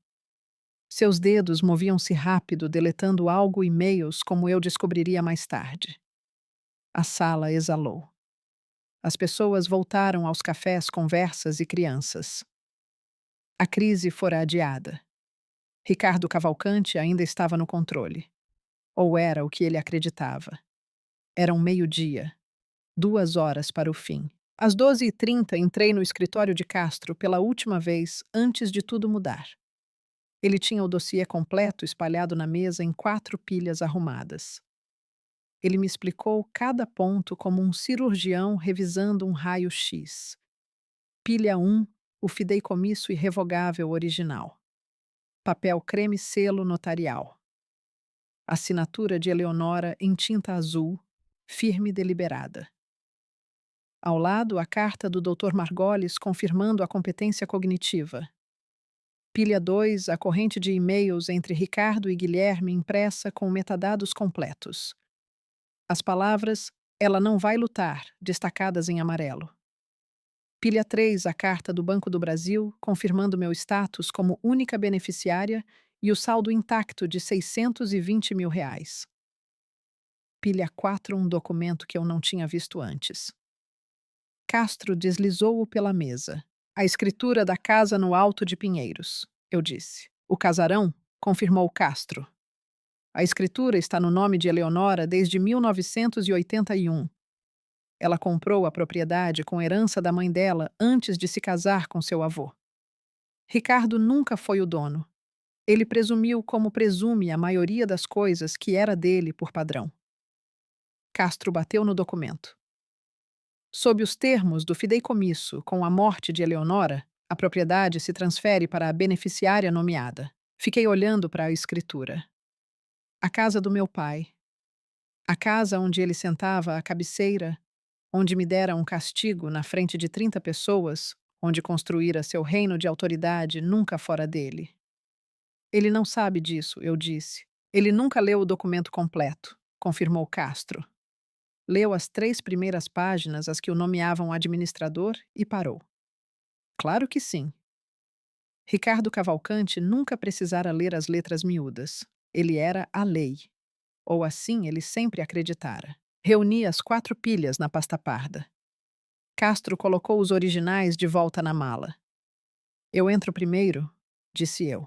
Seus dedos moviam-se rápido, deletando algo e-mails como eu descobriria mais tarde. A sala exalou. As pessoas voltaram aos cafés, conversas e crianças. A crise fora adiada. Ricardo Cavalcante ainda estava no controle. Ou era o que ele acreditava. Era um meio-dia, 2 horas para o fim. Às 12h30 entrei no escritório de Castro pela última vez antes de tudo mudar. Ele tinha o dossiê completo espalhado na mesa em 4 pilhas arrumadas. Ele me explicou cada ponto como um cirurgião revisando um raio-x. Pilha 1, o fideicomisso irrevogável original. Papel creme selo notarial. Assinatura de Eleonora em tinta azul, firme e deliberada. Ao lado, a carta do Dr. Margolis confirmando a competência cognitiva. Pilha 2, a corrente de e-mails entre Ricardo e Guilherme impressa com metadados completos. As palavras "ela não vai lutar", destacadas em amarelo. Pilha 3, a carta do Banco do Brasil, confirmando meu status como única beneficiária e o saldo intacto de R$ 620 mil. Pilha 4, um documento que eu não tinha visto antes. Castro deslizou-o pela mesa. A escritura da casa no Alto de Pinheiros, eu disse. O casarão? Confirmou Castro. A escritura está no nome de Eleonora desde 1981. Ela comprou a propriedade com herança da mãe dela antes de se casar com seu avô. Ricardo nunca foi o dono. Ele presumiu, como presume a maioria das coisas, que era dele por padrão. Castro bateu no documento. Sob os termos do fideicomisso, com a morte de Eleonora, a propriedade se transfere para a beneficiária nomeada. Fiquei olhando para a escritura. A casa do meu pai. A casa onde ele sentava à cabeceira, onde me dera um castigo na frente de 30 pessoas, onde construíra seu reino de autoridade nunca fora dele. Ele não sabe disso, eu disse. Ele nunca leu o documento completo, confirmou Castro. Leu as 3 primeiras páginas, as que o nomeavam administrador, e parou. Claro que sim. Ricardo Cavalcante nunca precisara ler as letras miúdas. Ele era a lei. Ou assim ele sempre acreditara. Reuni as 4 pilhas na pasta parda. Castro colocou os originais de volta na mala. Eu entro primeiro, disse eu.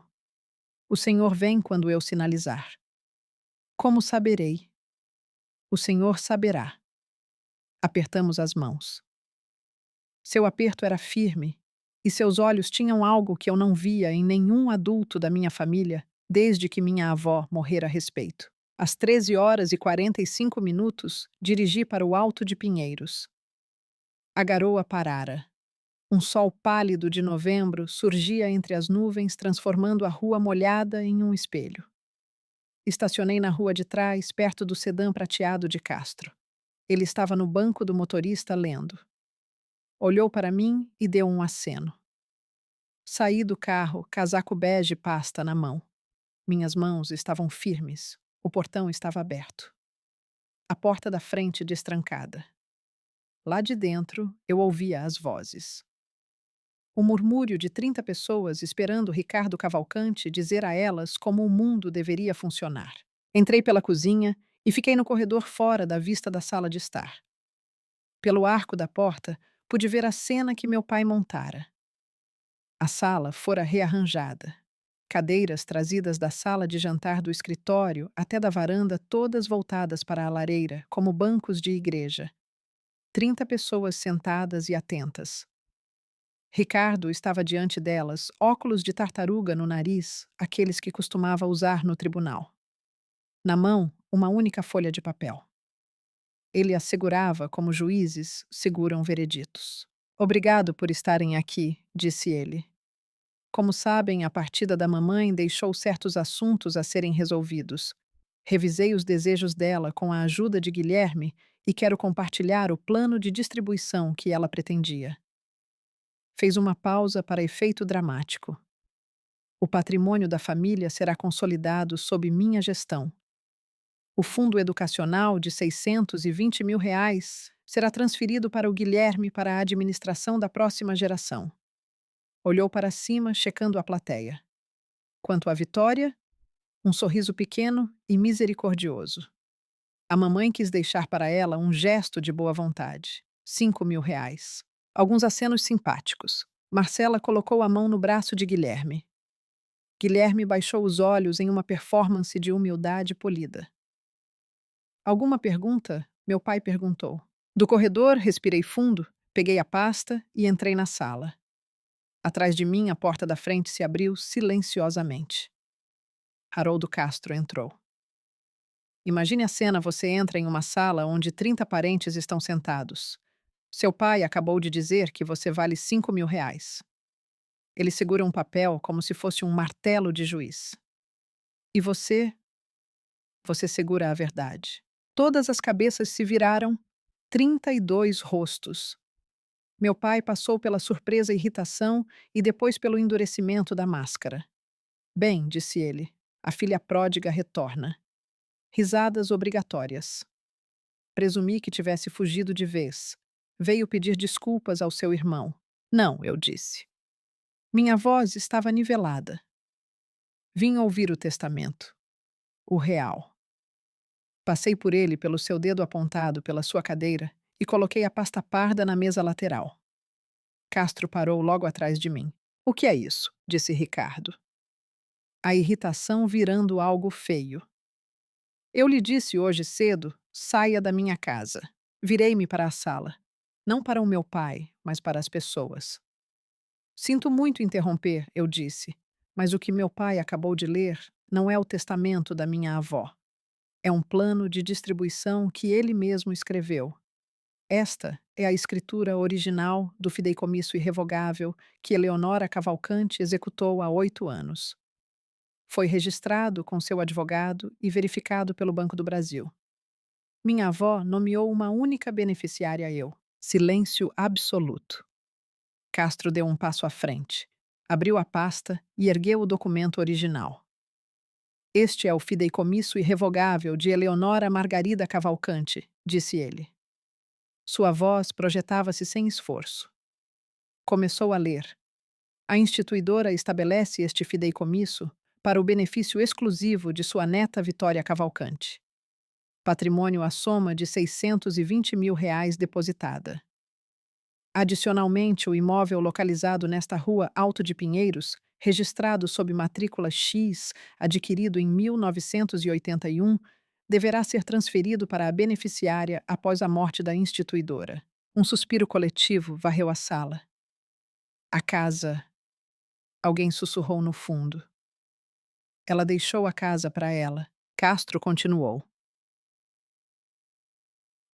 O senhor vem quando eu sinalizar. Como saberei? O senhor saberá. Apertamos as mãos. Seu aperto era firme, e seus olhos tinham algo que eu não via em nenhum adulto da minha família desde que minha avó morrera a respeito. Às 13h45, dirigi para o Alto de Pinheiros. A garoa parara. Um sol pálido de novembro surgia entre as nuvens, transformando a rua molhada em um espelho. Estacionei na rua de trás, perto do sedã prateado de Castro. Ele estava no banco do motorista lendo. Olhou para mim e deu um aceno. Saí do carro, casaco bege e pasta na mão. Minhas mãos estavam firmes. O portão estava aberto. A porta da frente destrancada. Lá de dentro, eu ouvia as vozes. O murmúrio de 30 pessoas esperando Ricardo Cavalcante dizer a elas como o mundo deveria funcionar. Entrei pela cozinha e fiquei no corredor fora da vista da sala de estar. Pelo arco da porta, pude ver a cena que meu pai montara. A sala fora rearranjada. Cadeiras trazidas da sala de jantar do escritório até da varanda, todas voltadas para a lareira, como bancos de igreja. 30 pessoas sentadas e atentas. Ricardo estava diante delas, óculos de tartaruga no nariz, aqueles que costumava usar no tribunal. Na mão, uma única folha de papel. Ele a segurava como juízes seguram vereditos. Obrigado por estarem aqui, disse ele. Como sabem, a partida da mamãe deixou certos assuntos a serem resolvidos. Revisei os desejos dela com a ajuda de Guilherme e quero compartilhar o plano de distribuição que ela pretendia. Fez uma pausa para efeito dramático. O patrimônio da família será consolidado sob minha gestão. O fundo educacional de R$ 620 mil será transferido para o Guilherme para a administração da próxima geração. Olhou para cima, checando a plateia. Quanto à Vitória, um sorriso pequeno e misericordioso. A mamãe quis deixar para ela um gesto de boa vontade. R$ 5 mil. Alguns acenos simpáticos. Marcela colocou a mão no braço de Guilherme. Guilherme baixou os olhos em uma performance de humildade polida. Alguma pergunta? Meu pai perguntou. Do corredor, respirei fundo, peguei a pasta e entrei na sala. Atrás de mim, a porta da frente se abriu silenciosamente. Haroldo Castro entrou. Imagine a cena: você entra em uma sala onde 30 parentes estão sentados. Seu pai acabou de dizer que você vale R$ 5 mil. Ele segura um papel como se fosse um martelo de juiz. E você segura a verdade. Todas as cabeças se viraram, 32 rostos. Meu pai passou pela surpresa e irritação e depois pelo endurecimento da máscara. Bem, disse ele, a filha pródiga retorna. Risadas obrigatórias. Presumi que tivesse fugido de vez. Veio pedir desculpas ao seu irmão. Não, eu disse. Minha voz estava nivelada. Vim ouvir o testamento. O real. Passei por ele pelo seu dedo apontado pela sua cadeira e coloquei a pasta parda na mesa lateral. Castro parou logo atrás de mim. O que é isso? Disse Ricardo. A irritação virando algo feio. Eu lhe disse hoje cedo, saia da minha casa. Virei-me para a sala. Não para o meu pai, mas para as pessoas. Sinto muito interromper, eu disse, mas o que meu pai acabou de ler não é o testamento da minha avó. É um plano de distribuição que ele mesmo escreveu. Esta é a escritura original do fideicomisso irrevogável que Eleonora Cavalcante executou há 8 anos. Foi registrado com seu advogado e verificado pelo Banco do Brasil. Minha avó nomeou uma única beneficiária: eu. Silêncio absoluto. Castro deu um passo à frente, abriu a pasta e ergueu o documento original. Este é o fideicomisso irrevogável de Eleonora Margarida Cavalcante, disse ele. Sua voz projetava-se sem esforço. Começou a ler. A instituidora estabelece este fideicomisso para o benefício exclusivo de sua neta Vitória Cavalcante. Patrimônio à soma de R$ 620 mil depositada. Adicionalmente, o imóvel localizado nesta rua Alto de Pinheiros, registrado sob matrícula X, adquirido em 1981, deverá ser transferido para a beneficiária após a morte da instituidora. Um suspiro coletivo varreu a sala. A casa. Alguém sussurrou no fundo. Ela deixou a casa para ela. Castro continuou.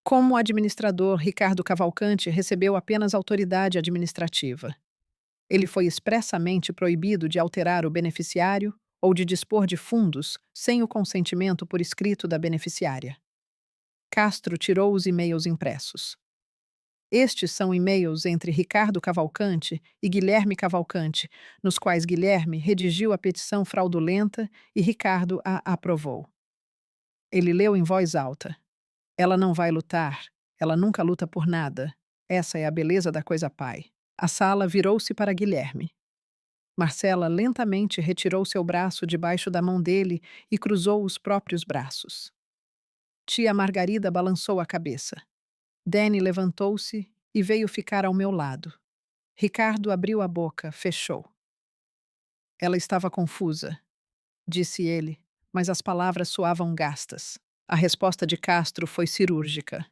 Como administrador, Ricardo Cavalcante recebeu apenas autoridade administrativa. Ele foi expressamente proibido de alterar o beneficiário ou de dispor de fundos sem o consentimento por escrito da beneficiária. Castro tirou os e-mails impressos. Estes são e-mails entre Ricardo Cavalcante e Guilherme Cavalcante, nos quais Guilherme redigiu a petição fraudulenta e Ricardo a aprovou. Ele leu em voz alta. Ela não vai lutar, ela nunca luta por nada. Essa é a beleza da coisa pai. A sala virou-se para Guilherme. Marcela lentamente retirou seu braço debaixo da mão dele e cruzou os próprios braços. Tia Margarida balançou a cabeça. Dene levantou-se e veio ficar ao meu lado. Ricardo abriu a boca, fechou. Ela estava confusa, disse ele, mas as palavras soavam gastas. A resposta de Castro foi cirúrgica.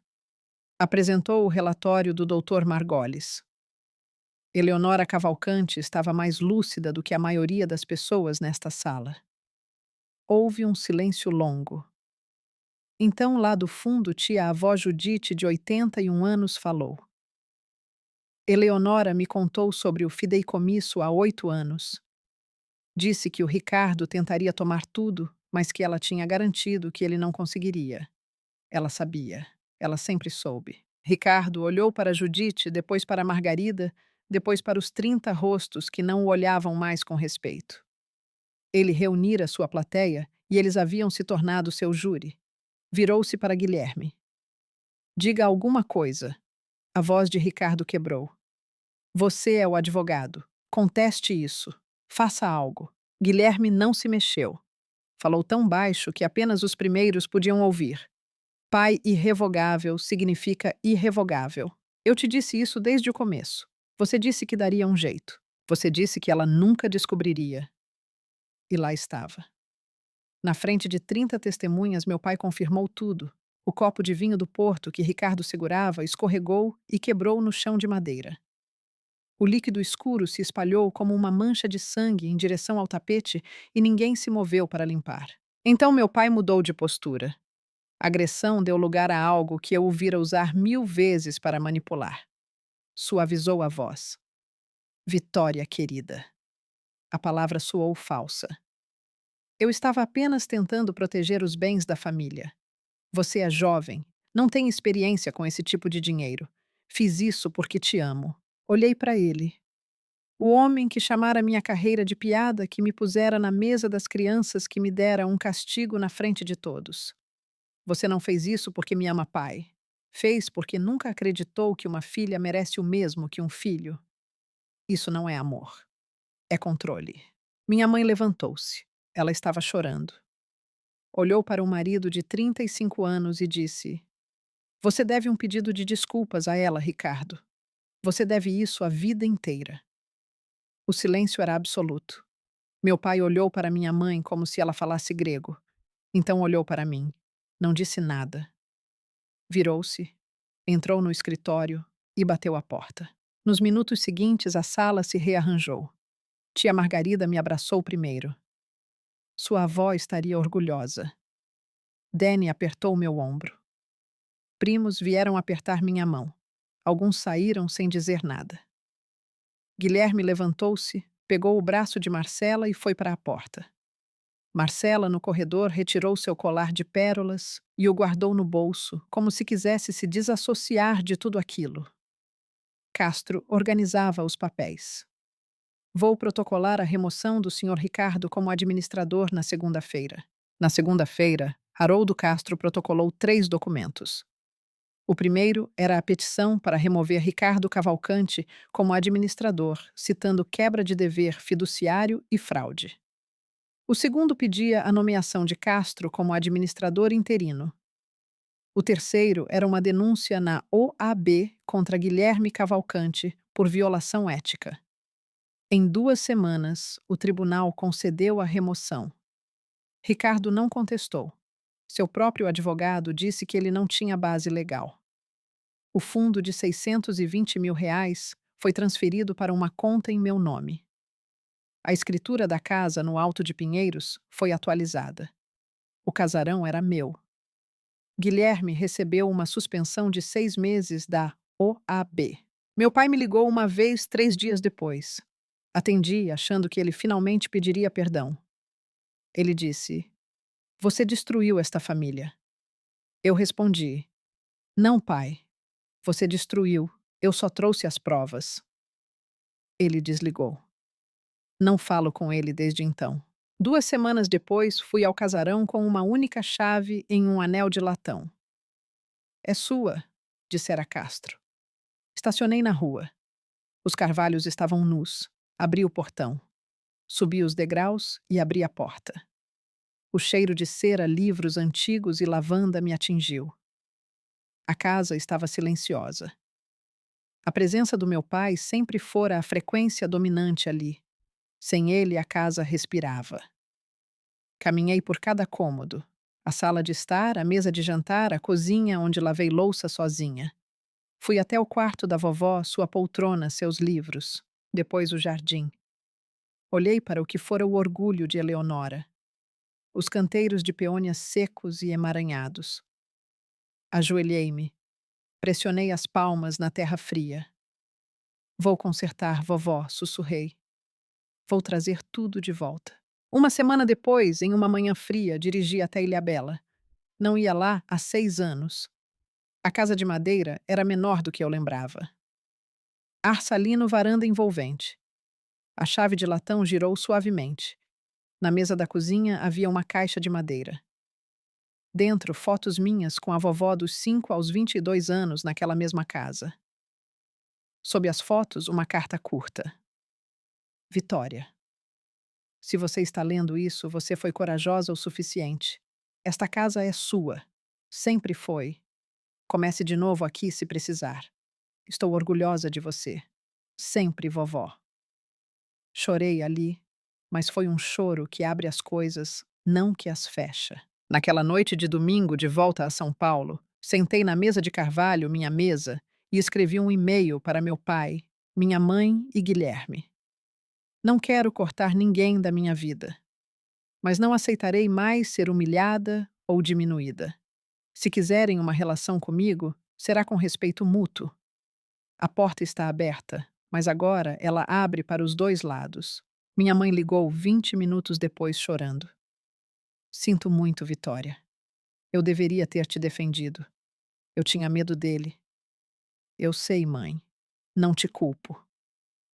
Apresentou o relatório do Dr. Margolis. Eleonora Cavalcante estava mais lúcida do que a maioria das pessoas nesta sala. Houve um silêncio longo. Então, lá do fundo, tia-avó Judite, de 81 anos, falou. Eleonora me contou sobre o fideicomisso há 8 anos. Disse que o Ricardo tentaria tomar tudo, mas que ela tinha garantido que ele não conseguiria. Ela sabia. Ela sempre soube. Ricardo olhou para Judite, depois para Margarida, depois para os 30 rostos que não o olhavam mais com respeito. Ele reunira sua plateia e eles haviam se tornado seu júri. Virou-se para Guilherme. Diga alguma coisa. A voz de Ricardo quebrou. Você é o advogado. Conteste isso. Faça algo. Guilherme não se mexeu. Falou tão baixo que apenas os primeiros podiam ouvir. Pai irrevogável significa irrevogável. Eu te disse isso desde o começo. Você disse que daria um jeito. Você disse que ela nunca descobriria. E lá estava. Na frente de 30 testemunhas, meu pai confirmou tudo. O copo de vinho do Porto que Ricardo segurava escorregou e quebrou no chão de madeira. O líquido escuro se espalhou como uma mancha de sangue em direção ao tapete e ninguém se moveu para limpar. Então meu pai mudou de postura. A agressão deu lugar a algo que eu o vira usar 1000 vezes para manipular. Suavizou a voz. Vitória, querida. A palavra soou falsa. Eu estava apenas tentando proteger os bens da família. Você é jovem, não tem experiência com esse tipo de dinheiro. Fiz isso porque te amo. Olhei para ele. O homem que chamara minha carreira de piada, que me pusera na mesa das crianças, que me dera um castigo na frente de todos. Você não fez isso porque me ama, pai. Fez porque nunca acreditou que uma filha merece o mesmo que um filho. Isso não é amor. É controle. Minha mãe levantou-se. Ela estava chorando. Olhou para o marido de 35 anos e disse: Você deve um pedido de desculpas a ela, Ricardo. Você deve isso a vida inteira. O silêncio era absoluto. Meu pai olhou para minha mãe como se ela falasse grego. Então olhou para mim. Não disse nada. Virou-se, entrou no escritório e bateu a porta. Nos minutos seguintes, a sala se rearranjou. Tia Margarida me abraçou primeiro. Sua avó estaria orgulhosa. Danny apertou meu ombro. Primos vieram apertar minha mão. Alguns saíram sem dizer nada. Guilherme levantou-se, pegou o braço de Marcela e foi para a porta. Marcela, no corredor, retirou seu colar de pérolas e o guardou no bolso, como se quisesse se desassociar de tudo aquilo. Castro organizava os papéis. Vou protocolar a remoção do Sr. Ricardo como administrador na segunda-feira. Na segunda-feira, Haroldo Castro protocolou 3 documentos. O primeiro era a petição para remover Ricardo Cavalcante como administrador, citando quebra de dever fiduciário e fraude. O segundo pedia a nomeação de Castro como administrador interino. O terceiro era uma denúncia na OAB contra Guilherme Cavalcante por violação ética. Em 2 semanas, o tribunal concedeu a remoção. Ricardo não contestou. Seu próprio advogado disse que ele não tinha base legal. O fundo de R$ 620 mil foi transferido para uma conta em meu nome. A escritura da casa no Alto de Pinheiros foi atualizada. O casarão era meu. Guilherme recebeu uma suspensão de 6 meses da OAB. Meu pai me ligou uma vez 3 dias depois. Atendi, achando que ele finalmente pediria perdão. Ele disse: Você destruiu esta família. Eu respondi: Não, pai. Você destruiu. Eu só trouxe as provas. Ele desligou. Não falo com ele desde então. 2 semanas depois, fui ao casarão com uma única chave em um anel de latão. É sua, dissera Castro. Estacionei na rua. Os carvalhos estavam nus. Abri o portão. Subi os degraus e abri a porta. O cheiro de cera, livros antigos e lavanda me atingiu. A casa estava silenciosa. A presença do meu pai sempre fora a frequência dominante ali. Sem ele, a casa respirava. Caminhei por cada cômodo. A sala de estar, a mesa de jantar, a cozinha onde lavei louça sozinha. Fui até o quarto da vovó, sua poltrona, seus livros. Depois o jardim. Olhei para o que fora o orgulho de Eleonora. Os canteiros de peônias secos e emaranhados. Ajoelhei-me. Pressionei as palmas na terra fria. Vou consertar, vovó, sussurrei. Vou trazer tudo de volta. Uma semana depois, em uma manhã fria, dirigi até Ilhabela. Não ia lá há 6 anos. A casa de madeira era menor do que eu lembrava. Ar salino, varanda envolvente. A chave de latão girou suavemente. Na mesa da cozinha havia uma caixa de madeira. Dentro, fotos minhas com a vovó dos 5 aos 22 anos naquela mesma casa. Sob as fotos, uma carta curta. Vitória. Se você está lendo isso, você foi corajosa o suficiente. Esta casa é sua. Sempre foi. Comece de novo aqui se precisar. Estou orgulhosa de você. Sempre, vovó. Chorei ali, mas foi um choro que abre as coisas, não que as fecha. Naquela noite de domingo, de volta a São Paulo, sentei na mesa de carvalho, minha mesa, e escrevi um e-mail para meu pai, minha mãe e Guilherme. Não quero cortar ninguém da minha vida, mas não aceitarei mais ser humilhada ou diminuída. Se quiserem uma relação comigo, será com respeito mútuo. A porta está aberta, mas agora ela abre para os dois lados. Minha mãe ligou 20 minutos depois, chorando. Sinto muito, Vitória. Eu deveria ter te defendido. Eu tinha medo dele. Eu sei, mãe. Não te culpo.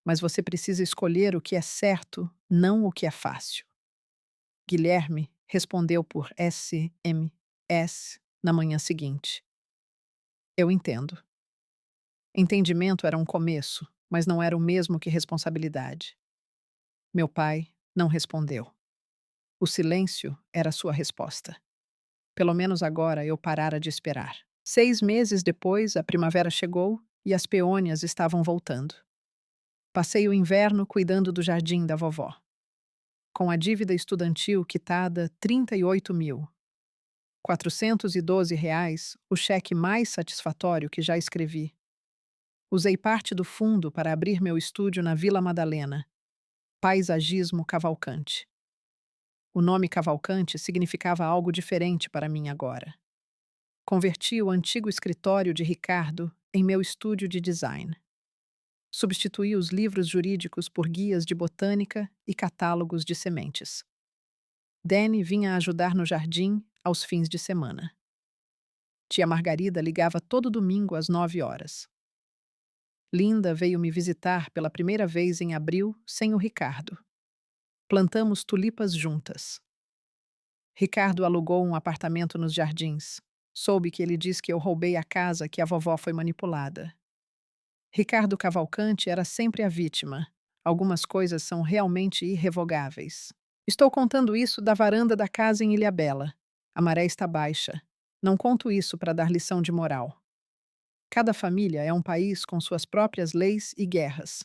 Mas você precisa escolher o que é certo, não o que é fácil. Guilherme respondeu por SMS na manhã seguinte. Eu entendo. Entendimento era um começo, mas não era o mesmo que responsabilidade. Meu pai não respondeu. O silêncio era sua resposta. Pelo menos agora eu parara de esperar. 6 meses depois, a primavera chegou e as peônias estavam voltando. Passei o inverno cuidando do jardim da vovó. Com a dívida estudantil quitada 38 mil. R$ 412, o cheque mais satisfatório que já escrevi. Usei parte do fundo para abrir meu estúdio na Vila Madalena. Paisagismo Cavalcante. O nome Cavalcante significava algo diferente para mim agora. Converti o antigo escritório de Ricardo em meu estúdio de design. Substituí os livros jurídicos por guias de botânica e catálogos de sementes. Danny vinha ajudar no jardim aos fins de semana. Tia Margarida ligava todo domingo às 9 horas. Linda veio me visitar pela primeira vez em abril sem o Ricardo. Plantamos tulipas juntas. Ricardo alugou um apartamento nos jardins. Soube que ele diz que eu roubei a casa que a vovó foi manipulada. Ricardo Cavalcante era sempre a vítima. Algumas coisas são realmente irrevogáveis. Estou contando isso da varanda da casa em Ilhabela. A maré está baixa. Não conto isso para dar lição de moral. Cada família é um país com suas próprias leis e guerras.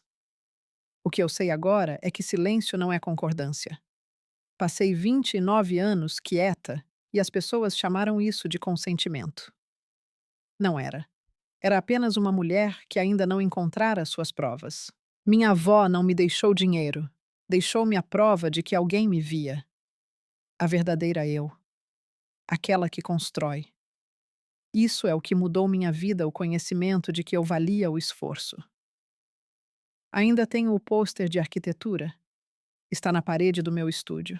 O que eu sei agora é que silêncio não é concordância. Passei 29 anos quieta e as pessoas chamaram isso de consentimento. Não era. Era apenas uma mulher que ainda não encontrara suas provas. Minha avó não me deixou dinheiro. Deixou-me a prova de que alguém me via. A verdadeira eu. Aquela que constrói. Isso é o que mudou minha vida, o conhecimento de que eu valia o esforço. Ainda tenho o pôster de arquitetura. Está na parede do meu estúdio.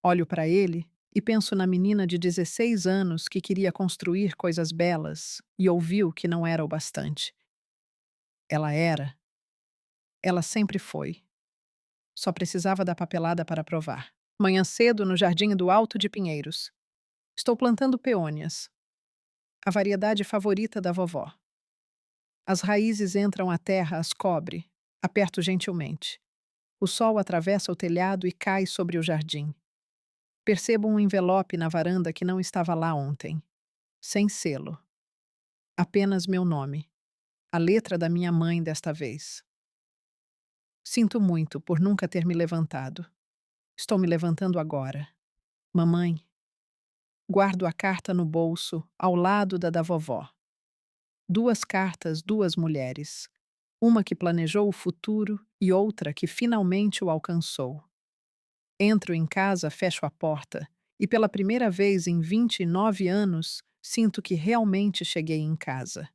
Olho para ele e penso na menina de 16 anos que queria construir coisas belas e ouviu que não era o bastante. Ela era. Ela sempre foi. Só precisava da papelada para provar. Manhã cedo, no jardim do Alto de Pinheiros. Estou plantando peônias. A variedade favorita da vovó. As raízes entram à terra, as cobre. Aperto gentilmente. O sol atravessa o telhado e cai sobre o jardim. Percebo um envelope na varanda que não estava lá ontem. Sem selo. Apenas meu nome. A letra da minha mãe desta vez. Sinto muito por nunca ter me levantado. Estou me levantando agora. Mamãe. Guardo a carta no bolso, ao lado da vovó. 2 cartas, 2 mulheres. Uma que planejou o futuro e outra que finalmente o alcançou. Entro em casa, fecho a porta e pela primeira vez em 29 anos sinto que realmente cheguei em casa.